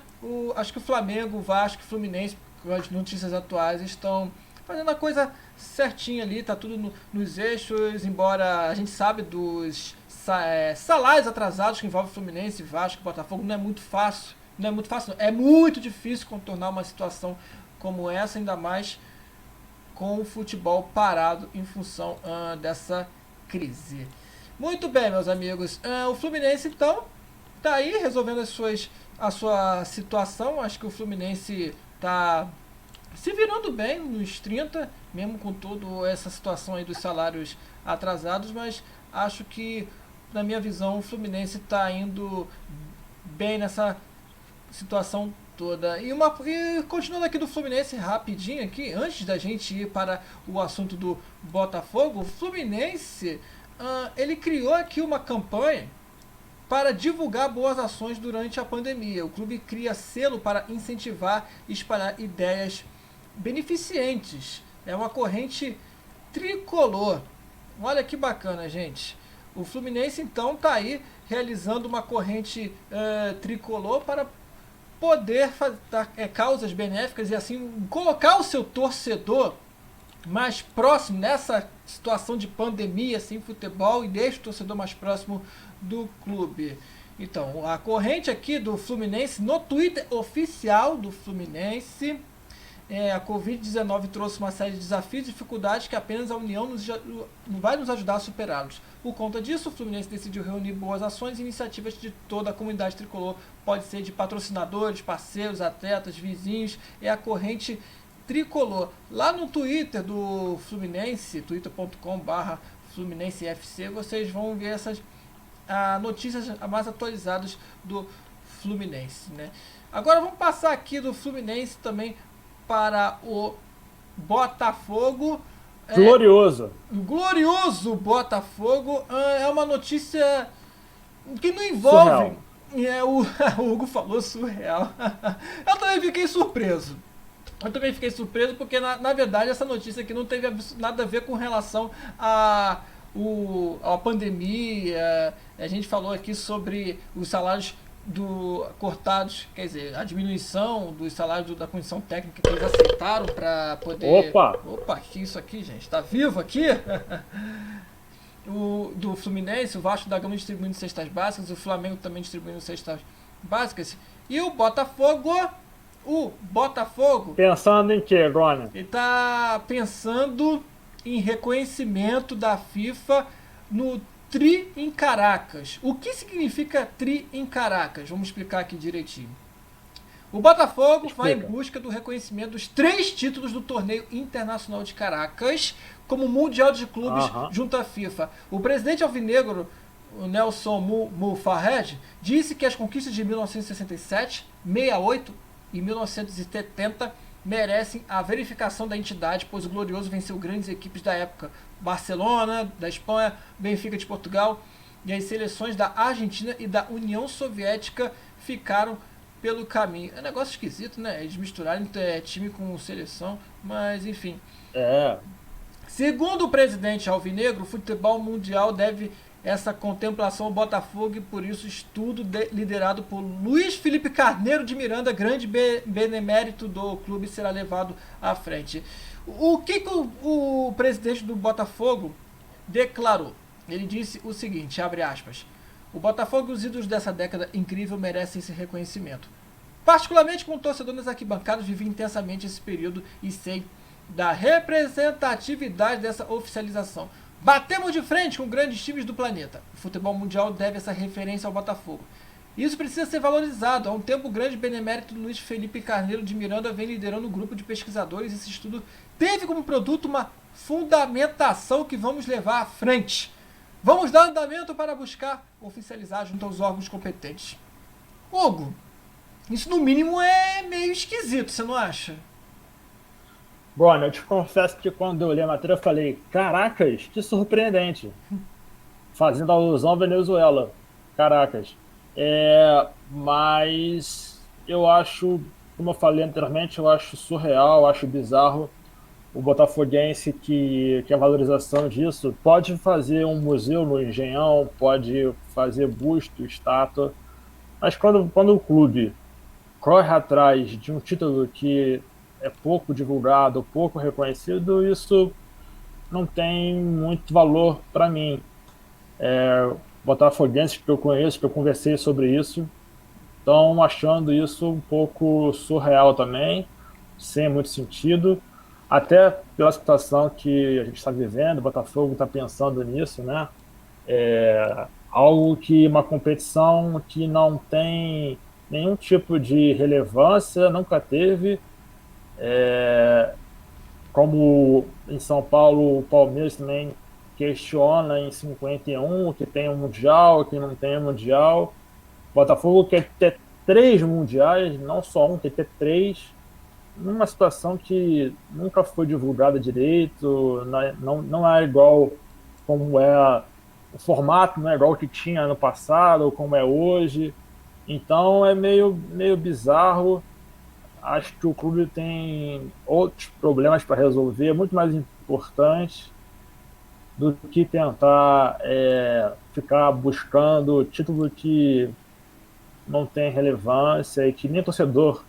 Acho que o Flamengo, o Vasco, o Fluminense, com as notícias atuais, estão fazendo a coisa certinha ali, tá tudo nos eixos, embora a gente sabe dos salários atrasados que envolvem Fluminense, Vasco, Botafogo, não é muito fácil. Não é muito fácil, não. É muito difícil contornar uma situação como essa, ainda mais com o futebol parado em função dessa crise. Muito bem, meus amigos. O Fluminense, então, tá aí resolvendo a sua situação. Acho que o Fluminense tá se virando bem nos 30, mesmo com toda essa situação aí dos salários atrasados, mas acho que, na minha visão, o Fluminense tá indo bem nessa situação toda. E continuando aqui do Fluminense rapidinho aqui, antes da gente ir para o assunto do Botafogo, o Fluminense ele criou aqui uma campanha para divulgar boas ações durante a pandemia. O clube cria selo para incentivar e espalhar ideias beneficentes. É uma corrente tricolor. Olha que bacana, gente. O Fluminense então está aí realizando uma corrente tricolor para poder fazer causas benéficas e assim colocar o seu torcedor mais próximo nessa situação de pandemia sem futebol e deixa o torcedor mais próximo do clube. Então, a corrente aqui do Fluminense, no Twitter oficial do Fluminense, a Covid-19 trouxe uma série de desafios e dificuldades que apenas a União vai nos ajudar a superá-los. Por conta disso, o Fluminense decidiu reunir boas ações e iniciativas de toda a comunidade tricolor. Pode ser de patrocinadores, parceiros, atletas, vizinhos. É a corrente tricolor. Lá no Twitter do Fluminense, twitter.com/FluminenseFC, vocês vão ver essas notícias mais atualizadas do Fluminense, né? Agora vamos passar aqui do Fluminense também para o Botafogo. Glorioso. Glorioso Botafogo. É uma notícia que não envolve. O Hugo falou surreal. Eu também fiquei surpreso. Porque, na verdade, essa notícia aqui não teve nada a ver com relação a pandemia. A gente falou aqui sobre os salários cortados, quer dizer, a diminuição dos salários da comissão técnica que eles aceitaram para poder... Opa, que isso aqui, gente? Tá vivo aqui? Do Fluminense, o Vasco da Gama distribuindo cestas básicas, o Flamengo também distribuindo cestas básicas. E o Botafogo... Pensando em quê, Gônia? Ele tá pensando em reconhecimento da FIFA no Tri em Caracas. O que significa Tri em Caracas? Vamos explicar aqui direitinho. O Botafogo vai em busca do reconhecimento dos 3 títulos do Torneio Internacional de Caracas como Mundial de Clubes junto à FIFA. O presidente alvinegro, o Nelson Mufarrege, disse que as conquistas de 1967, 68 e 1970 merecem a verificação da entidade, pois o Glorioso venceu grandes equipes da época. Barcelona, da Espanha, Benfica de Portugal, e as seleções da Argentina e da União Soviética ficaram pelo caminho. É um negócio esquisito, né? Eles misturarem time com seleção, mas enfim. Segundo o presidente alvinegro, o futebol mundial deve essa contemplação ao Botafogo e por isso estudo liderado por Luiz Felipe Carneiro de Miranda, grande benemérito do clube, será levado à frente. O que o presidente do Botafogo declarou? Ele disse o seguinte, abre aspas: o Botafogo e os ídolos dessa década incrível merecem esse reconhecimento. Particularmente como torcedor nas arquibancadas, vivi intensamente esse período e sei da representatividade dessa oficialização. Batemos de frente com grandes times do planeta. O futebol mundial deve essa referência ao Botafogo. Isso precisa ser valorizado. Há um tempo, o grande benemérito Luiz Felipe Carneiro de Miranda vem liderando um grupo de pesquisadores. Esse estudo teve como produto uma fundamentação que vamos levar à frente. Vamos dar andamento para buscar oficializar junto aos órgãos competentes. Hugo, isso no mínimo é meio esquisito, você não acha? Bom, eu te confesso que quando eu li a matéria eu falei, caracas, que surpreendente. Fazendo alusão à Venezuela. Caracas. Mas eu acho, como eu falei anteriormente, eu acho surreal, eu acho bizarro o botafoguense que a valorização disso pode fazer um museu no Engenhão, pode fazer busto, estátua, mas quando o clube corre atrás de um título que é pouco divulgado, pouco reconhecido, isso não tem muito valor para mim. Botafoguenses que eu conheço, que eu conversei sobre isso, estão achando isso um pouco surreal também, sem muito sentido, até pela situação que a gente está vivendo, o Botafogo está pensando nisso, né? Algo que uma competição que não tem nenhum tipo de relevância, nunca teve, como em São Paulo o Palmeiras também questiona em 51 que tem um Mundial, que não tem um Mundial. Botafogo quer ter três mundiais, não só um, quer ter três, numa situação que nunca foi divulgada direito, não é igual como é o formato, não é igual o que tinha ano passado ou como é hoje. Então é meio bizarro. Acho que o clube tem outros problemas para resolver, muito mais importantes do que tentar ficar buscando título que não tem relevância e que nem torcedor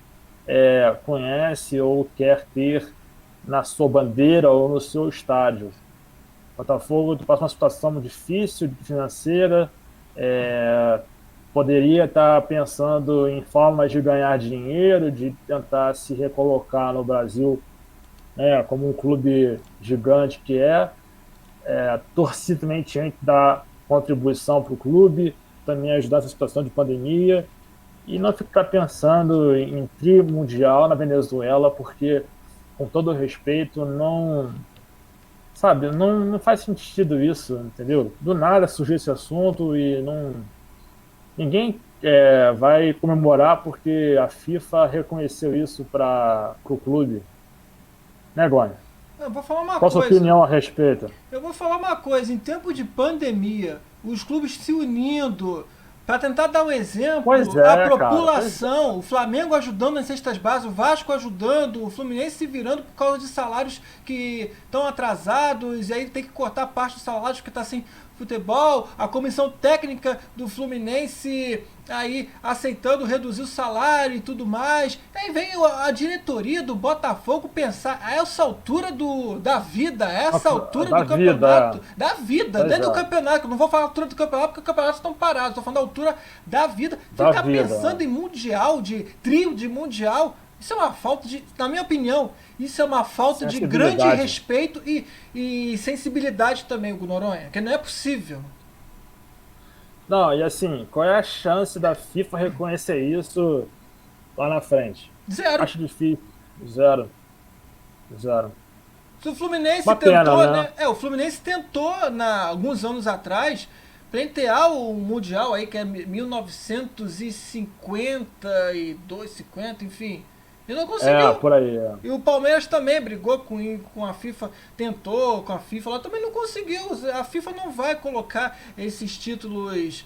conhece ou quer ter na sua bandeira ou no seu estádio. O Botafogo passa uma situação difícil financeira, poderia estar pensando em formas de ganhar dinheiro, de tentar se recolocar no Brasil, né, como um clube gigante que a torcida também tinha que dar contribuição para o clube, também ajudar essa situação de pandemia, e não ficar pensando em tri mundial na Venezuela, porque, com todo respeito, não, sabe, não faz sentido isso, entendeu? Do nada surgiu esse assunto e ninguém vai comemorar porque a FIFA reconheceu isso para o clube, né, Gônia? Eu vou falar uma Qual a sua coisa. opinião a respeito? Eu vou falar uma coisa. Em tempo de pandemia, os clubes se unindo para tentar dar um Pois exemplo, a é, cara, pois é. população, o Flamengo ajudando nas cestas básicas, o Vasco ajudando, o Fluminense se virando por causa de salários que estão atrasados, e aí tem que cortar parte dos salários que está sem futebol, a comissão técnica do Fluminense aí aceitando reduzir o salário e tudo mais. Aí vem a diretoria do Botafogo pensar a essa altura da vida, a essa altura Da do campeonato, vida, da vida, pois dentro do é, campeonato, eu não vou falar a altura do campeonato porque os campeonatos estão parados, estou falando da altura da vida. da Ficar vida, né? pensando em mundial, de trio de mundial, isso é uma falta de, na minha opinião, isso é uma falta de grande Sensibilidade. respeito e sensibilidade também, Hugo Noronha, que não é possível. Não, e assim, qual é a chance da FIFA reconhecer isso lá na frente? Zero. Acho difícil. Zero. Zero. Se o Fluminense Uma pena, tentou, né? né? O Fluminense tentou, alguns anos atrás, pleitear o Mundial aí, que é 1952, 50, enfim. E não conseguiu. Por aí. E o Palmeiras também brigou com a FIFA, tentou com a FIFA, lá também não conseguiu. A FIFA não vai colocar esses títulos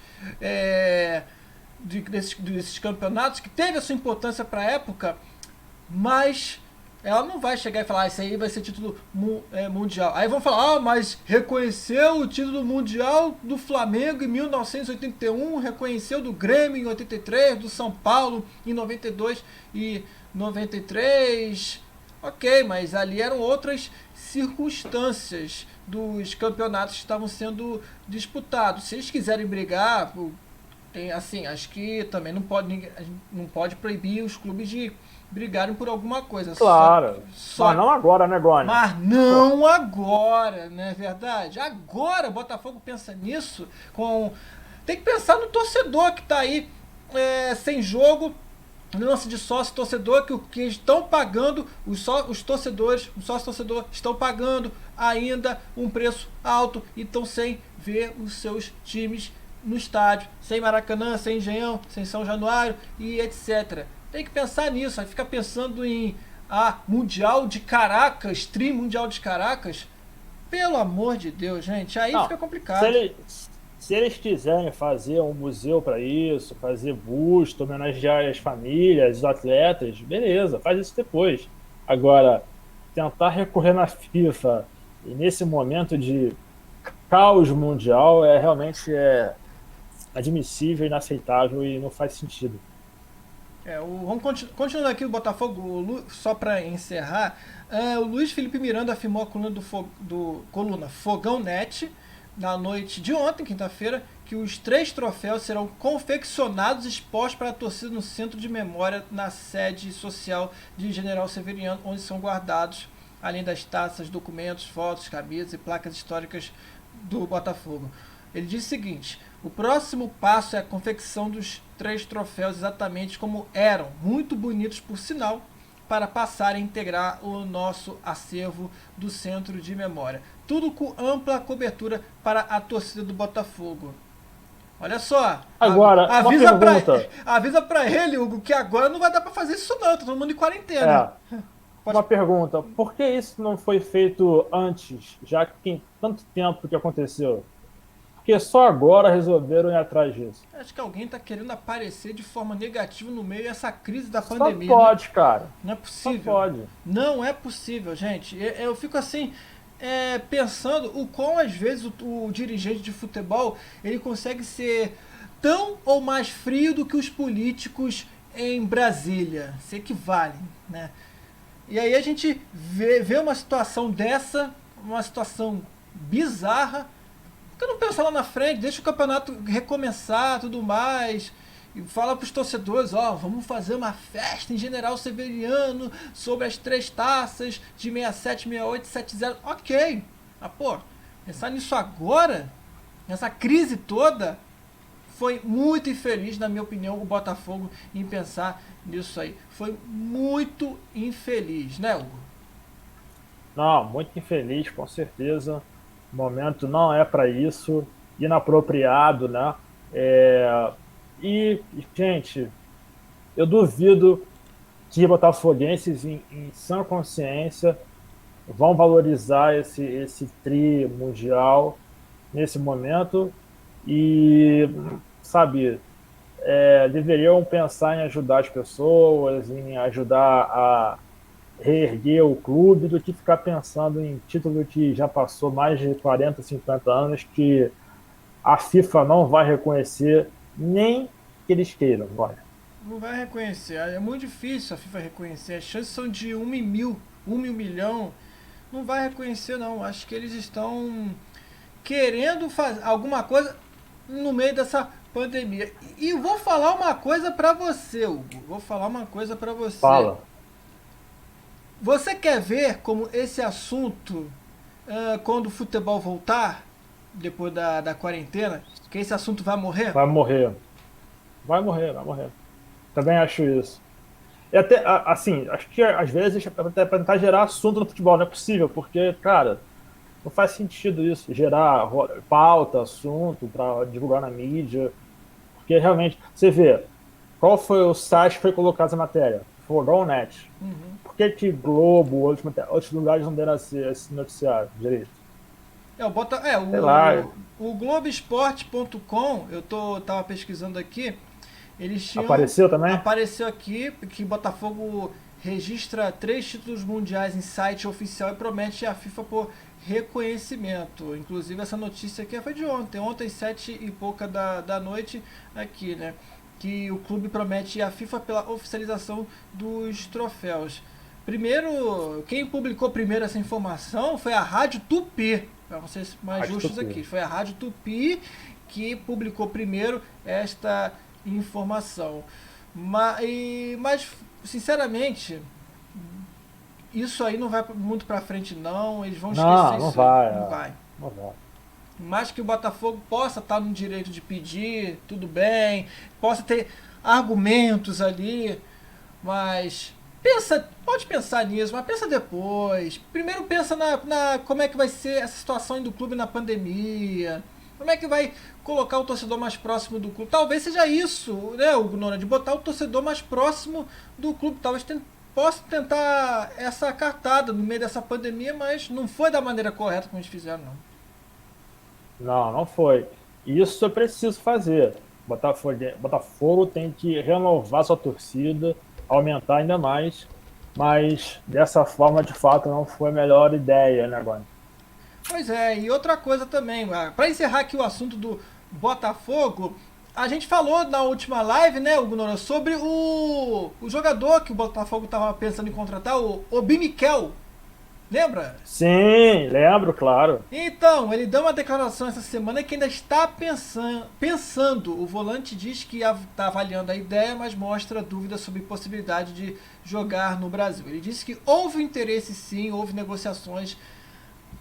desses campeonatos, que teve a sua importância para a época, mas ela não vai chegar e falar, isso aí vai ser título mundial. Aí vão falar, mas reconheceu o título mundial do Flamengo em 1981, reconheceu do Grêmio em 83, do São Paulo em 92 e 93. Ok, mas ali eram outras circunstâncias dos campeonatos que estavam sendo disputados. Se eles quiserem brigar, assim, acho que também não pode proibir os clubes de brigarem por alguma coisa. Claro. Mas Só, não agora, né, Gônia? mas não agora, não é verdade? Agora o Botafogo pensa nisso tem que pensar no torcedor que está aí sem jogo, no lance de sócio torcedor, que estão pagando, os torcedores, o sócio torcedor estão pagando ainda um preço alto e estão sem ver os seus times no estádio, sem Maracanã, sem Engenhão, sem São Januário e etc. Tem que pensar nisso, aí fica pensando em Mundial de Caracas, Tri Mundial de Caracas. Pelo amor de Deus, gente, aí Não. fica Se complicado. ele, Se eles quiserem fazer um museu para isso, fazer busto, homenagear as famílias, os atletas, beleza, faz isso depois. Agora, tentar recorrer na FIFA e nesse momento de caos mundial é realmente admissível, inaceitável e não faz sentido. Vamos continuando aqui o Botafogo, só para encerrar. O Luiz Felipe Miranda afirmou a coluna do coluna Fogão Net na noite de ontem, quinta-feira, que os 3 troféus serão confeccionados e expostos para a torcida no Centro de Memória, na sede social de General Severiano, onde são guardados, além das taças, documentos, fotos, camisas e placas históricas do Botafogo. Ele diz o seguinte: o próximo passo é a confecção dos 3 troféus exatamente como eram, muito bonitos por sinal, para passarem a integrar o nosso acervo do Centro de Memória. Tudo com ampla cobertura para a torcida do Botafogo. Olha só, Agora, avisa pra ele, Hugo, que agora não vai dar para fazer isso não, tá todo mundo em quarentena. Uma pergunta, por que isso não foi feito antes, já que tem tanto tempo que aconteceu? Porque só agora resolveram ir atrás disso. Acho que alguém está querendo aparecer de forma negativa no meio dessa crise da Só pandemia. pode, né? Cara. Não é possível. Só pode. Não é possível, gente. Eu fico assim, pensando o quão às vezes o dirigente de futebol ele consegue ser tão ou mais frio do que os políticos em Brasília. Se equivalem, né? E aí a gente vê uma situação dessa, uma situação bizarra. Por que não pensa lá na frente, deixa o campeonato recomeçar, tudo mais, e fala para os torcedores, vamos fazer uma festa em General Severiano sobre as 3 taças de 67, 68 e 70. Ok, pensar nisso agora, nessa crise toda, foi muito infeliz, na minha opinião, o Botafogo em pensar nisso aí. Foi muito infeliz, né, Hugo? Não, muito infeliz, com certeza. O momento não é para isso, inapropriado, né? Gente, eu duvido que botafoguenses em sã consciência vão valorizar esse tri mundial nesse momento e, sabe, deveriam pensar em ajudar as pessoas, em ajudar a reerguer o clube, do que ficar pensando em título que já passou mais de 40, 50 anos, que a FIFA não vai reconhecer, nem que eles queiram. Olha. Não vai reconhecer, é muito difícil a FIFA reconhecer, as chances são de 1 em 1000, 1 em 1 milhão, não vai reconhecer não, acho que eles estão querendo fazer alguma coisa no meio dessa pandemia. E vou falar uma coisa pra você, Hugo, Fala. Você quer ver como esse assunto, quando o futebol voltar, depois da quarentena, que esse assunto vai morrer? Vai morrer. Vai morrer. Também acho isso. E até, assim, acho que às vezes é para tentar gerar assunto no futebol, não é possível, porque, cara, não faz sentido isso, gerar pauta, assunto para divulgar na mídia, porque realmente, você vê, qual foi o site que foi colocado essa matéria? Fogão Net. Uhum. Por que Globo, outros lugares não deram esse noticiário direito? O Globoesporte.com, tava pesquisando aqui, eles tinham... Apareceu também? Apareceu aqui que Botafogo registra 3 títulos mundiais em site oficial e promete a FIFA por reconhecimento. Inclusive essa notícia aqui foi de ontem 7 e pouca da noite aqui, né? Que o clube promete a FIFA pela oficialização dos troféus. Primeiro, quem publicou primeiro essa informação foi a Rádio Tupi, para vocês mais justos aqui. Foi a Rádio Tupi que publicou primeiro esta informação. Mas sinceramente, isso aí não vai muito pra frente não, eles vão esquecer não isso. Vai. Mas que o Botafogo possa estar no direito de pedir, tudo bem, possa ter argumentos ali, mas pode pensar nisso, mas pensa depois. Primeiro pensa na como é que vai ser essa situação do clube na pandemia, como é que vai colocar o torcedor mais próximo do clube. Talvez seja isso, né, o Nona, de botar o torcedor mais próximo do clube. Talvez possa tentar essa cartada no meio dessa pandemia, mas não foi da maneira correta como eles fizeram, não. Não foi. Isso é preciso fazer. Botafogo tem que renovar sua torcida, aumentar ainda mais, mas dessa forma, de fato, não foi a melhor ideia, né, Goni? Pois é, e outra coisa também, para encerrar aqui o assunto do Botafogo, a gente falou na última live, né, Hugo Noura, sobre o jogador que o Botafogo estava pensando em contratar, o Obi Mikel. Lembra? Sim, lembro, claro. Então, ele deu uma declaração essa semana que ainda está pensando. O volante diz que está avaliando a ideia, mas mostra dúvidas sobre possibilidade de jogar no Brasil. Ele disse que houve interesse sim, houve negociações,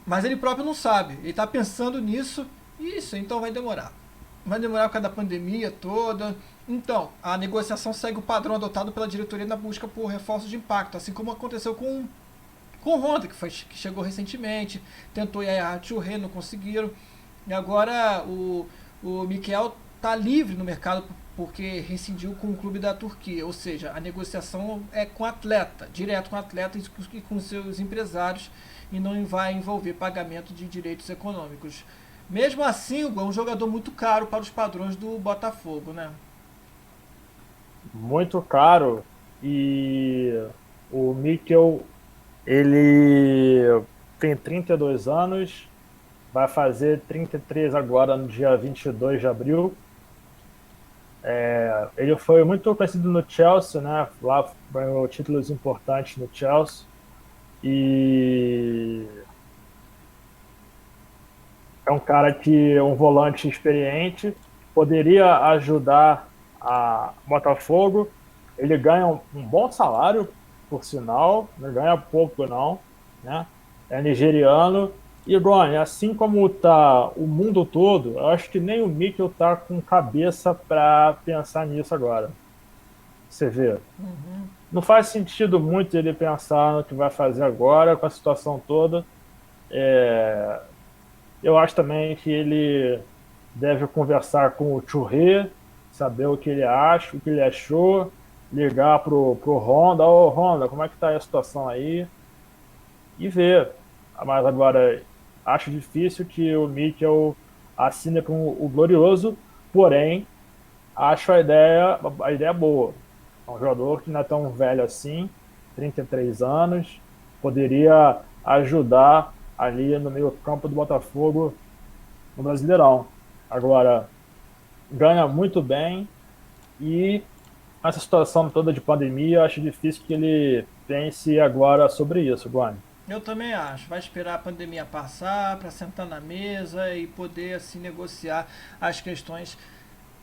mas ele próprio não sabe. Ele está pensando nisso e isso, então vai demorar. Vai demorar por causa da pandemia toda. Então, a negociação segue o padrão adotado pela diretoria na busca por reforços de impacto, assim como aconteceu com o Honda, que chegou recentemente, tentou ir a Churré, não conseguiram. E agora o Mikel está livre no mercado porque rescindiu com o clube da Turquia. Ou seja, a negociação é com o atleta, direto com o atleta e com seus empresários, e não vai envolver pagamento de direitos econômicos. Mesmo assim, é um jogador muito caro para os padrões do Botafogo, né? Muito caro. E o Mikkel, ele tem 32 anos, vai fazer 33 agora no dia 22 de abril. Ele foi muito conhecido no Chelsea, né? Lá ganhou títulos importantes no Chelsea. E é um cara que é um volante experiente, poderia ajudar a Botafogo. Ele ganha um bom salário, por sinal, não ganha pouco não, né? É nigeriano. E, Ron, assim como está o mundo todo, eu acho que nem o Mikkel está com cabeça para pensar nisso agora. Você vê. Não faz sentido muito ele pensar no que vai fazer agora, com a situação toda. Eu acho também que ele deve conversar com o Churré, saber o que ele acha, o que ele achou, ligar pro Honda, ô Honda, como é que tá a situação aí? E ver. Mas agora, acho difícil que o Mikkel assine com o Glorioso, porém, acho a ideia boa. É um jogador que não é tão velho assim, 33 anos, poderia ajudar ali no meio campo do Botafogo no Brasileirão. Agora, ganha muito bem e essa situação toda de pandemia, acho difícil que ele pense agora sobre isso, Guani. Eu também acho. Vai esperar a pandemia passar para sentar na mesa e poder assim negociar as questões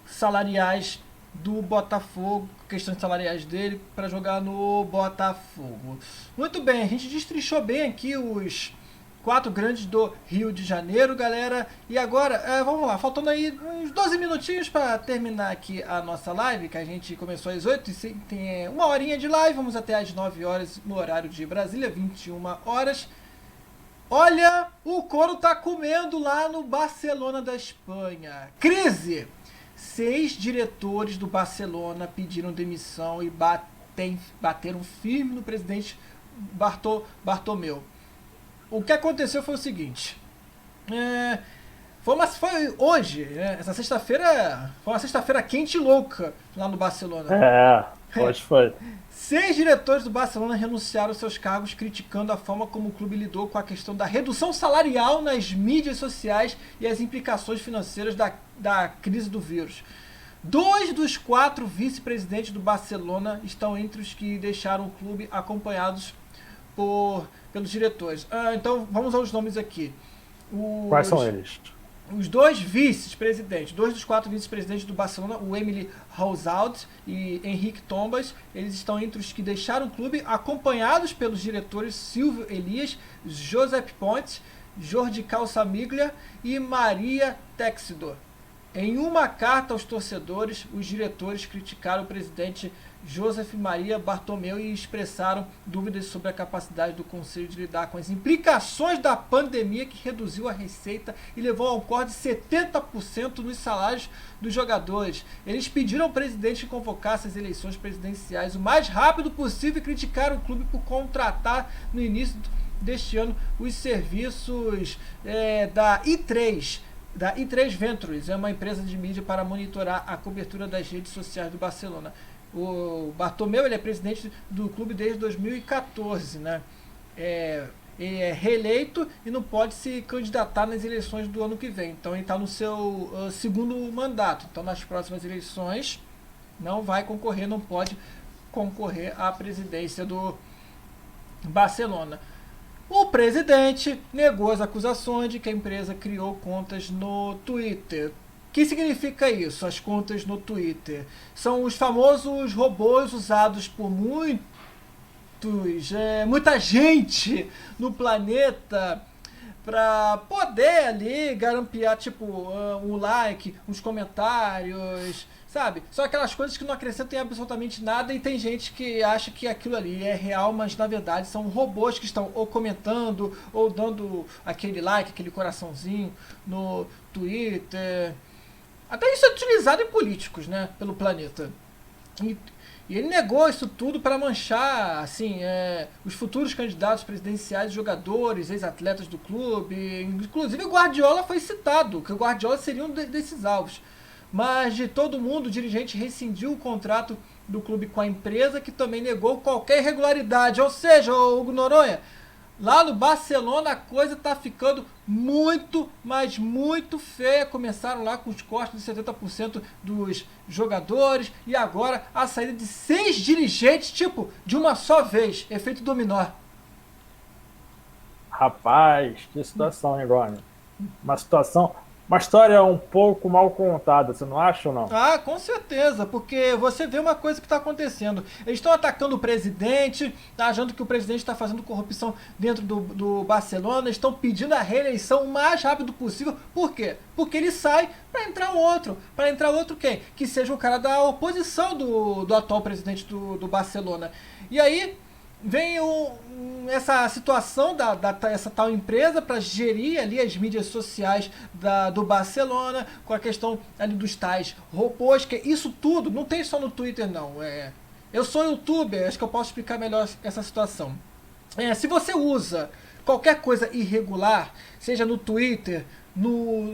salariais do Botafogo, questões salariais dele para jogar no Botafogo. Muito bem, a gente destrinchou bem aqui os quatro grandes do Rio de Janeiro, galera. E agora, vamos lá, faltando aí uns 12 minutinhos para terminar aqui a nossa live, que a gente começou às 8 e tem uma horinha de live, vamos até às 9 horas no horário de Brasília, 21 horas. Olha, o couro tá comendo lá no Barcelona da Espanha. Crise! 6 diretores do Barcelona pediram demissão e bateram firme no presidente Bartomeu. O que aconteceu foi o seguinte. Foi hoje, né? Essa sexta-feira foi uma sexta-feira quente e louca lá no Barcelona. Hoje foi. 6 diretores do Barcelona renunciaram aos seus cargos criticando a forma como o clube lidou com a questão da redução salarial nas mídias sociais e as implicações financeiras da crise do vírus. 2 dos 4 vice-presidentes do Barcelona estão entre os que deixaram o clube acompanhados pelos diretores. Então vamos aos nomes aqui. Quais são eles? Os 2 vice-presidentes, 2 dos 4 vice-presidentes do Barcelona, o Emily Hausaud e Henrique Tombas, eles estão entre os que deixaram o clube acompanhados pelos diretores Silvio Elias, Josep Pontes, Jordi Calçamiglia e Maria Texidor. Em uma carta aos torcedores, os diretores criticaram o presidente Joseph Maria Bartomeu e expressaram dúvidas sobre a capacidade do Conselho de lidar com as implicações da pandemia que reduziu a receita e levou a um corte de 70% nos salários dos jogadores. Eles pediram ao presidente que convocasse as eleições presidenciais o mais rápido possível e criticaram o clube por contratar no início deste ano os serviços da I3, da i3 Ventures, é uma empresa de mídia para monitorar a cobertura das redes sociais do Barcelona. O Bartomeu, ele é presidente do clube desde 2014, né? É reeleito e não pode se candidatar nas eleições do ano que vem. Então ele está no seu segundo mandato. Então nas próximas eleições não vai concorrer, não pode concorrer à presidência do Barcelona. O presidente negou as acusações de que a empresa criou contas no Twitter. O que significa isso? As contas no Twitter são os famosos robôs usados por muita gente no planeta para poder ali garampear tipo um like, uns comentários, sabe? São aquelas coisas que não acrescentam absolutamente nada e tem gente que acha que aquilo ali é real, mas na verdade são robôs que estão ou comentando ou dando aquele like, aquele coraçãozinho no Twitter. Até isso é utilizado em políticos, né, pelo planeta. E ele negou isso tudo para manchar assim, os futuros candidatos presidenciais, jogadores, ex-atletas do clube. Inclusive o Guardiola foi citado, que o Guardiola seria um desses alvos. Mas de todo mundo, o dirigente rescindiu o contrato do clube com a empresa, que também negou qualquer irregularidade. Ou seja, o Hugo Noronha, lá no Barcelona a coisa está ficando muito, mas muito feia. Começaram lá com os cortes de 70% dos jogadores e agora a saída de 6 dirigentes, tipo, de uma só vez. Efeito dominó. Rapaz, que situação, hein, Rony? Uma história um pouco mal contada, você não acha ou não? Ah, com certeza, porque você vê uma coisa que está acontecendo. Eles estão atacando o presidente, tá achando que o presidente está fazendo corrupção dentro do Barcelona, estão pedindo a reeleição o mais rápido possível. Por quê? Porque ele sai para entrar outro. Para entrar outro quem? Que seja o cara da oposição do atual presidente do Barcelona. E aí vem essa situação essa tal empresa para gerir ali as mídias sociais do Barcelona, com a questão ali dos tais robôs, que isso tudo não tem só no Twitter não. Eu sou youtuber, acho que eu posso explicar melhor essa situação. Se você usa qualquer coisa irregular, seja no Twitter,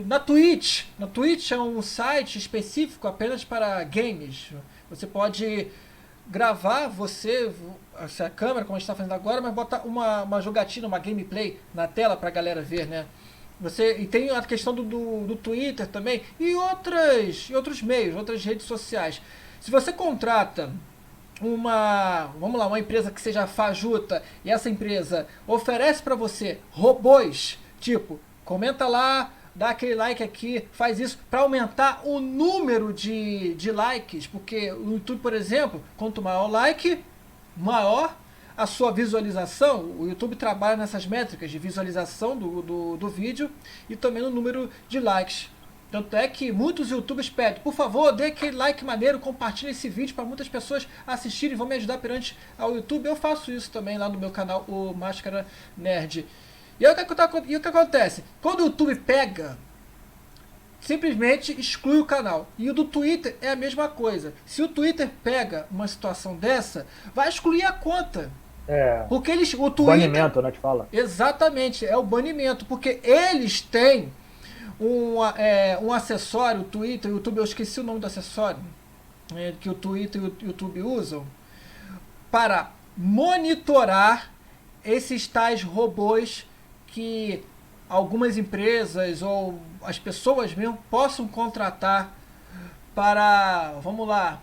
na Twitch. Na Twitch é um site específico apenas para games. Você pode gravar essa câmera, como a gente está fazendo agora, mas botar uma jogatina, uma gameplay na tela para a galera ver, né? E tem a questão do Twitter também e outros meios, outras redes sociais. Se você contrata uma empresa que seja fajuta e essa empresa oferece para você robôs, tipo, comenta lá, dá aquele like aqui, faz isso para aumentar o número de likes, porque o YouTube, por exemplo, quanto maior o like, maior a sua visualização. O YouTube trabalha nessas métricas de visualização do vídeo e também no número de likes. Tanto é que muitos youtubers pedem, por favor, dê aquele like maneiro, compartilhe esse vídeo para muitas pessoas assistirem, vão me ajudar perante ao YouTube. Eu faço isso também lá no meu canal, o Máscara Nerd. E aí o que acontece? Quando o YouTube pega, simplesmente exclui o canal. E o do Twitter é a mesma coisa. Se o Twitter pega uma situação dessa, vai excluir a conta. Porque o Twitter... Banimento, né, que fala. Exatamente, é o banimento. Porque eles têm um acessório, o Twitter e o YouTube, eu esqueci o nome do acessório, que o Twitter e o YouTube usam, para monitorar esses tais robôs que algumas empresas ou as pessoas mesmo possam contratar para, vamos lá,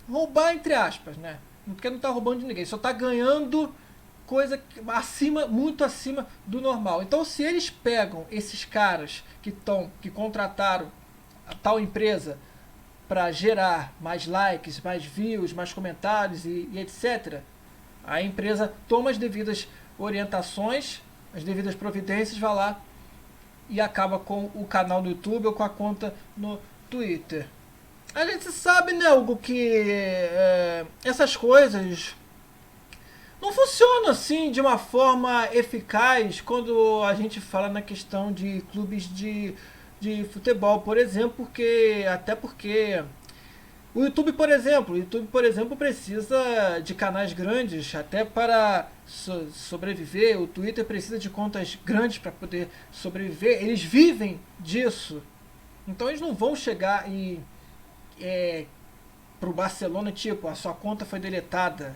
roubar entre aspas, né? Porque não está roubando de ninguém, só está ganhando coisa muito acima do normal. Então, se eles pegam esses caras que contrataram a tal empresa para gerar mais likes, mais views, mais comentários e etc., a empresa toma as devidas orientações, as devidas providências, vai lá e acaba com o canal no YouTube ou com a conta no Twitter. A gente sabe, né, Hugo, que essas coisas não funcionam assim de uma forma eficaz quando a gente fala na questão de clubes de futebol, por exemplo, até porque o YouTube, por exemplo, precisa de canais grandes até para sobreviver. O Twitter precisa de contas grandes para poder sobreviver. Eles vivem disso. Então eles não vão chegar e pro Barcelona, tipo, a sua conta foi deletada.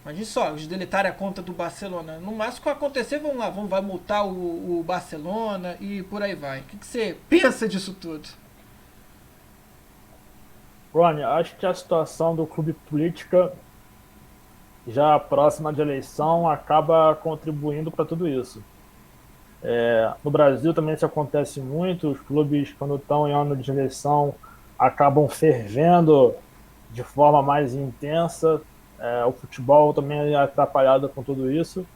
Imagina só, eles deletarem a conta do Barcelona. No máximo que vai acontecer, vai multar o Barcelona e por aí vai. O que você pensa disso tudo? Rony, acho que a situação do clube política, já próxima de eleição, acaba contribuindo para tudo isso. No Brasil também isso acontece muito, os clubes, quando estão em ano de eleição, acabam fervendo de forma mais intensa. O futebol também é atrapalhado com tudo isso.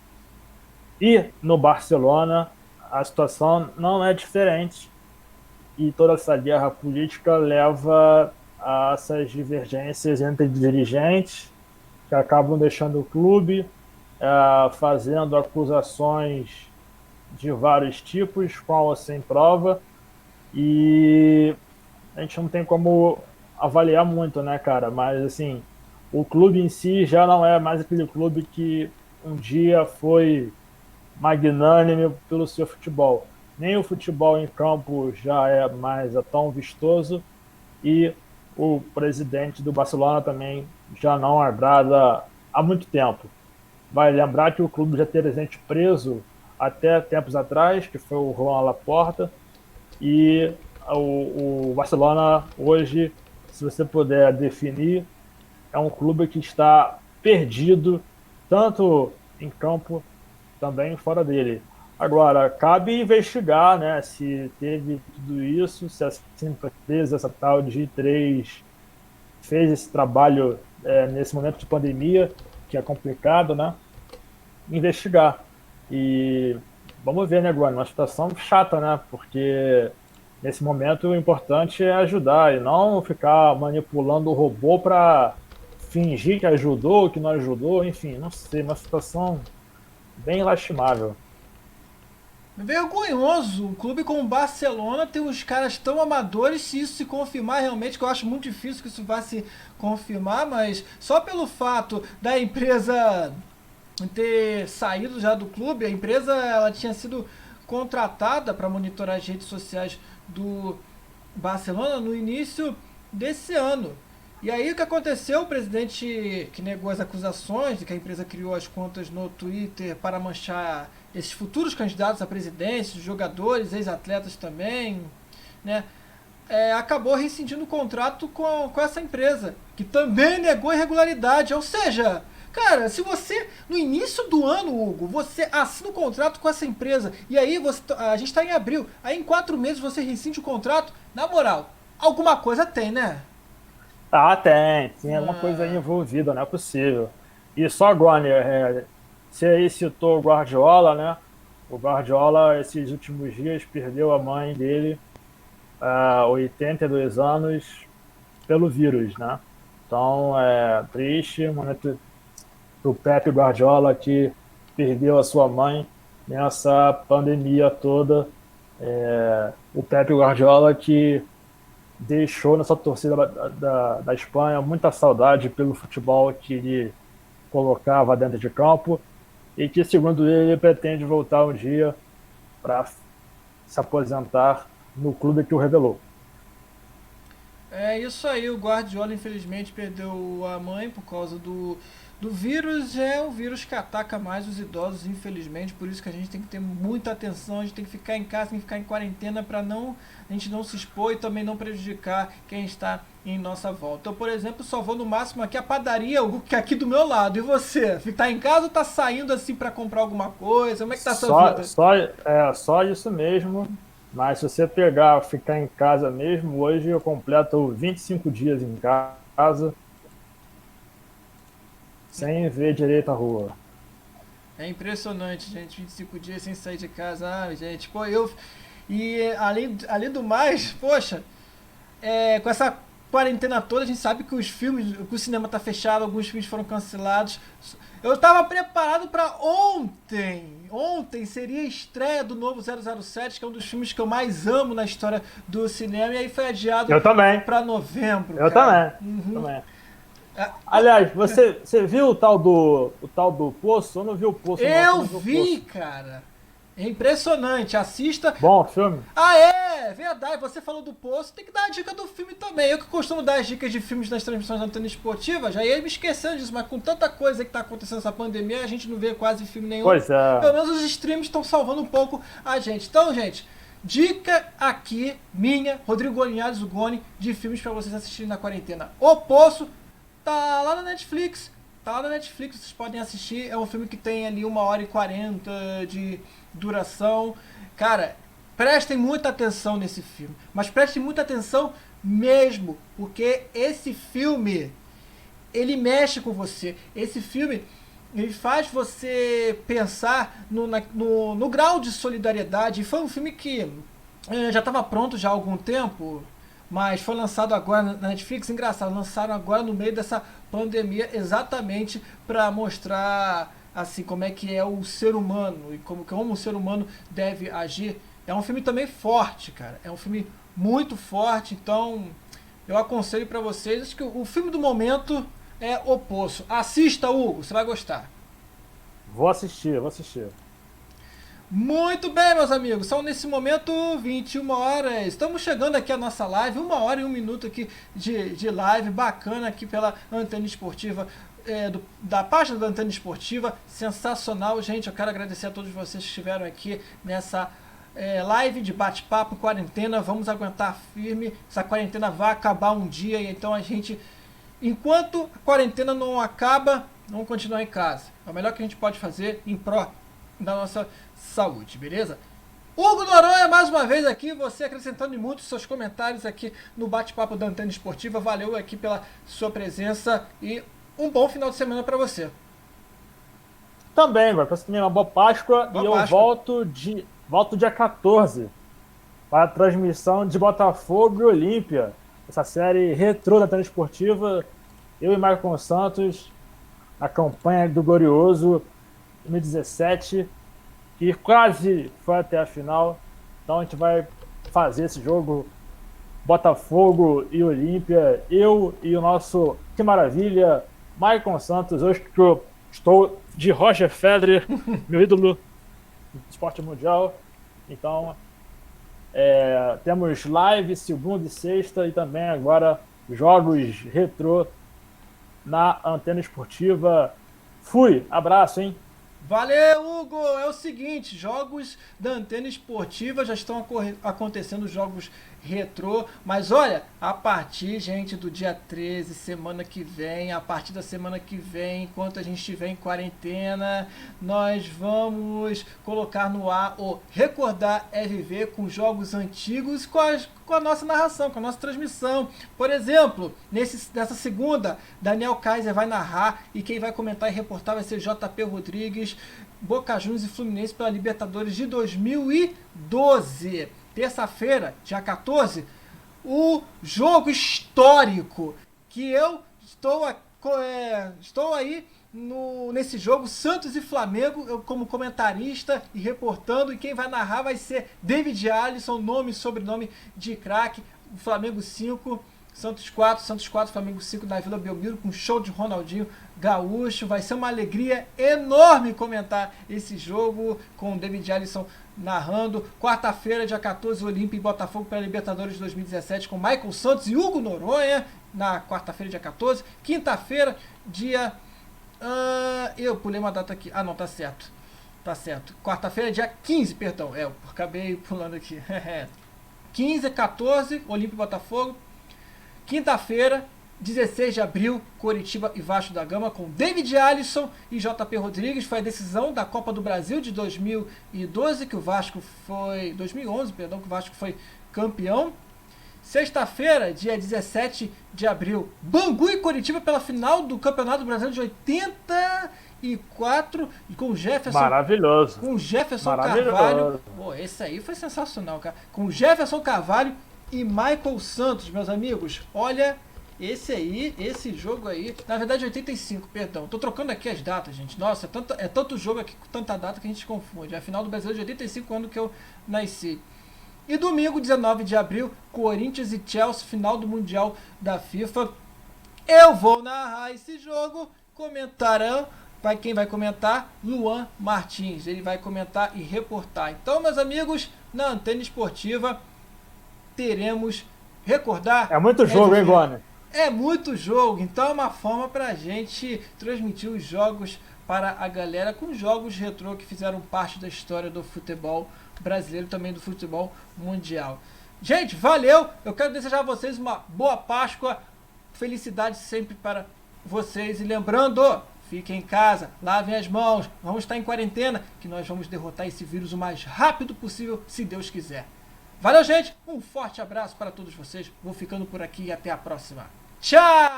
E no Barcelona, a situação não é diferente. E toda essa guerra política leva a essas divergências entre dirigentes, que acabam deixando o clube, fazendo acusações de vários tipos, com ou sem prova, e a gente não tem como avaliar muito, né, cara? Mas, assim, o clube em si já não é mais aquele clube que um dia foi magnânime pelo seu futebol. Nem o futebol em campo já é mais tão vistoso, e o presidente do Barcelona também já não agrada há muito tempo. Vai lembrar que o clube já teve gente preso até tempos atrás, que foi o Joan Laporta, e o Barcelona hoje, se você puder definir, é um clube que está perdido, tanto em campo, também fora dele. Agora, cabe investigar, né, se teve tudo isso, se essa empresa, essa tal de G3, fez esse trabalho nesse momento de pandemia, que é complicado, né? Investigar. E vamos ver, né, Guano? Uma situação chata, né? Porque nesse momento o importante é ajudar e não ficar manipulando o robô para fingir que ajudou, que não ajudou, enfim, não sei, uma situação bem lastimável. Vergonhoso. Um clube como o Barcelona tem uns caras tão amadores. Se isso se confirmar realmente, que eu acho muito difícil que isso vá se confirmar, mas só pelo fato da empresa ter saído já do clube, a empresa ela tinha sido contratada para monitorar as redes sociais do Barcelona no início desse ano. E aí o que aconteceu? O presidente que negou as acusações de que a empresa criou as contas no Twitter para manchar esses futuros candidatos à presidência, os jogadores, ex-atletas também, né? Acabou rescindindo o contrato com essa empresa, que também negou irregularidade. Ou seja, cara, se você, no início do ano, Hugo, você assina o contrato com essa empresa, e aí a gente está em abril, aí em 4 meses você rescinde o contrato, na moral, alguma coisa tem, né? Ah, tem alguma coisa aí Ah, envolvida, não é possível. E só agora, você aí citou o Guardiola, né? O Guardiola, esses últimos dias, perdeu a mãe dele, 82 anos, pelo vírus, né? Então, é triste, um momento do Pepe Guardiola, que perdeu a sua mãe nessa pandemia toda. O Pepe Guardiola, que deixou nessa torcida da Espanha muita saudade pelo futebol que ele colocava dentro de campo, e que, segundo ele, pretende voltar um dia para se aposentar no clube que o revelou. é isso aí, o Guardiola infelizmente perdeu a mãe por causa do vírus. É um vírus que ataca mais os idosos, infelizmente, por isso que a gente tem que ter muita atenção, a gente tem que ficar em casa, tem que ficar em quarentena para a gente não se expor e também não prejudicar quem está em nossa volta. Eu, por exemplo, só vou no máximo aqui a padaria, que é aqui do meu lado. E você? Tá em casa ou tá saindo assim para comprar alguma coisa? Como é que tá a sua Só, vida? só, só isso mesmo. Mas se você pegar, ficar em casa mesmo, hoje eu completo 25 dias em casa, sem ver direito a rua. É impressionante, gente. 25 dias sem sair de casa. Ah, gente, pô, eu. E além do mais, poxa, com essa quarentena toda, a gente sabe que que o cinema tá fechado, alguns filmes foram cancelados. Eu tava preparado pra ontem. Ontem seria a estreia do novo 007, que é um dos filmes que eu mais amo na história do cinema, e aí foi adiado pra novembro. Eu cara. também. Aliás, você viu o tal do Poço? Eu não vi o Poço. Eu vi, cara. É impressionante, assista. Bom filme. Ah, é verdade, você falou do Poço, tem que dar a dica do filme também. Eu que costumo dar as dicas de filmes nas transmissões da Antena Esportiva, já ia me esquecendo disso, mas com tanta coisa que tá acontecendo nessa pandemia, a gente não vê quase filme nenhum. Pois é. Pelo menos os streams estão salvando um pouco a gente. Então, gente, dica aqui, minha, Rodrigo Linhares, o Goni, de filmes pra vocês assistirem na quarentena. O Poço tá lá na Netflix. Vocês podem assistir. É um filme que tem ali 1h40 de duração. Cara, prestem muita atenção nesse filme. Mas prestem muita atenção mesmo. Porque esse filme, ele mexe com você. Esse filme, ele faz você pensar no grau de solidariedade. Foi um filme que já estava pronto já há algum tempo, mas foi lançado agora na Netflix. Engraçado, lançaram agora no meio dessa pandemia, exatamente para mostrar assim como é que é o ser humano e como o ser humano deve agir. É um filme também forte, cara. É um filme muito forte, então eu aconselho para vocês. Acho que o filme do momento é O Poço. Assista, Hugo, você vai gostar. Vou assistir. Muito bem, meus amigos, são nesse momento 21 horas. Estamos chegando aqui a nossa live, 1h01 aqui de live, bacana aqui pela Antena Esportiva, da página da Antena Esportiva, sensacional, gente. Eu quero agradecer a todos vocês que estiveram aqui nessa live de bate-papo, quarentena. Vamos aguentar firme, essa quarentena vai acabar um dia, e então a gente, enquanto a quarentena não acaba, vamos continuar em casa. É o melhor que a gente pode fazer em pró da nossa saúde, beleza? Hugo Noronha, mais uma vez aqui, você acrescentando muito seus comentários aqui no bate-papo da Antena Esportiva. Valeu aqui pela sua presença e um bom final de semana para você. Também, agora, para você também uma boa Páscoa. Boa e Páscoa. Eu volto dia 14 para a transmissão de Botafogo e Olímpia, essa série retrô da Antena Esportiva. Eu e Maicon Santos, a campanha do Glorioso 2017, que quase foi até a final. Então a gente vai fazer esse jogo Botafogo e Olímpia. Eu e o nosso Que Maravilha, Maicon Santos. Hoje que eu estou de Roger Federer, meu ídolo do esporte mundial. Então temos live segunda e sexta e também agora jogos retrô na Antena Esportiva. Fui, abraço, hein? Valeu, Hugo! É o seguinte, jogos da Antena Esportiva já estão acontecendo, jogos retrô, mas olha, a partir, gente, do dia 13, semana que vem, a partir da semana que vem, enquanto a gente estiver em quarentena, nós vamos colocar no ar o Recordar é Viver, com jogos antigos, com a nossa narração, com a nossa transmissão. Por exemplo, nessa segunda, Daniel Kaiser vai narrar e quem vai comentar e reportar vai ser JP Rodrigues, Boca Juniors e Fluminense pela Libertadores de 2012. Terça-feira, dia 14, o jogo histórico que eu estou aí nesse jogo, Santos e Flamengo, eu como comentarista e reportando, e quem vai narrar vai ser David Alisson, nome e sobrenome de craque. Flamengo 5, Santos 4, Flamengo 5 na Vila Belmiro, com show de Ronaldinho Gaúcho. Vai ser uma alegria enorme comentar esse jogo com o David Alisson narrando. Quarta-feira, dia 14, Olímpia e Botafogo pela Libertadores de 2017, com Maicon Santos e Hugo Noronha, na quarta-feira, dia 14. Quinta-feira, dia... eu pulei uma data aqui. Ah, não, tá certo. Quarta-feira, dia 15, perdão. Eu acabei pulando aqui. 15, 14, Olímpia e Botafogo. Quinta-feira, 16 de abril, Coritiba e Vasco da Gama, com David Alisson e JP Rodrigues. Foi a decisão da Copa do Brasil de 2012, que o Vasco foi... 2011, perdão, que o Vasco foi campeão. Sexta-feira, dia 17 de abril, Bangu e Coritiba pela final do Campeonato Brasileiro de 84, e com o Jefferson... Maravilhoso. Com o Jefferson Carvalho. Pô, esse aí foi sensacional, cara. Com o Jefferson Carvalho e Michael Santos, meus amigos. Olha, esse jogo aí, na verdade 85, perdão. Tô trocando aqui as datas, gente. Nossa, é tanto jogo aqui com tanta data que a gente confunde. É a final do Brasileiro de 85, ano que eu nasci. E domingo, 19 de abril, Corinthians e Chelsea, final do Mundial da FIFA. Eu vou narrar esse jogo, comentarão. Quem vai comentar? Luan Martins. Ele vai comentar e reportar. Então, meus amigos, na Antena Esportiva, teremos recordar. É muito jogo, hein, Goni? É muito jogo, então é uma forma pra gente transmitir os jogos para a galera com jogos retrô que fizeram parte da história do futebol brasileiro, também do futebol mundial. Gente, valeu! Eu quero desejar a vocês uma boa Páscoa, felicidade sempre para vocês. E lembrando, fiquem em casa, lavem as mãos, vamos estar em quarentena, que nós vamos derrotar esse vírus o mais rápido possível, se Deus quiser. Valeu, gente! Um forte abraço para todos vocês. Vou ficando por aqui e até a próxima. Tchau!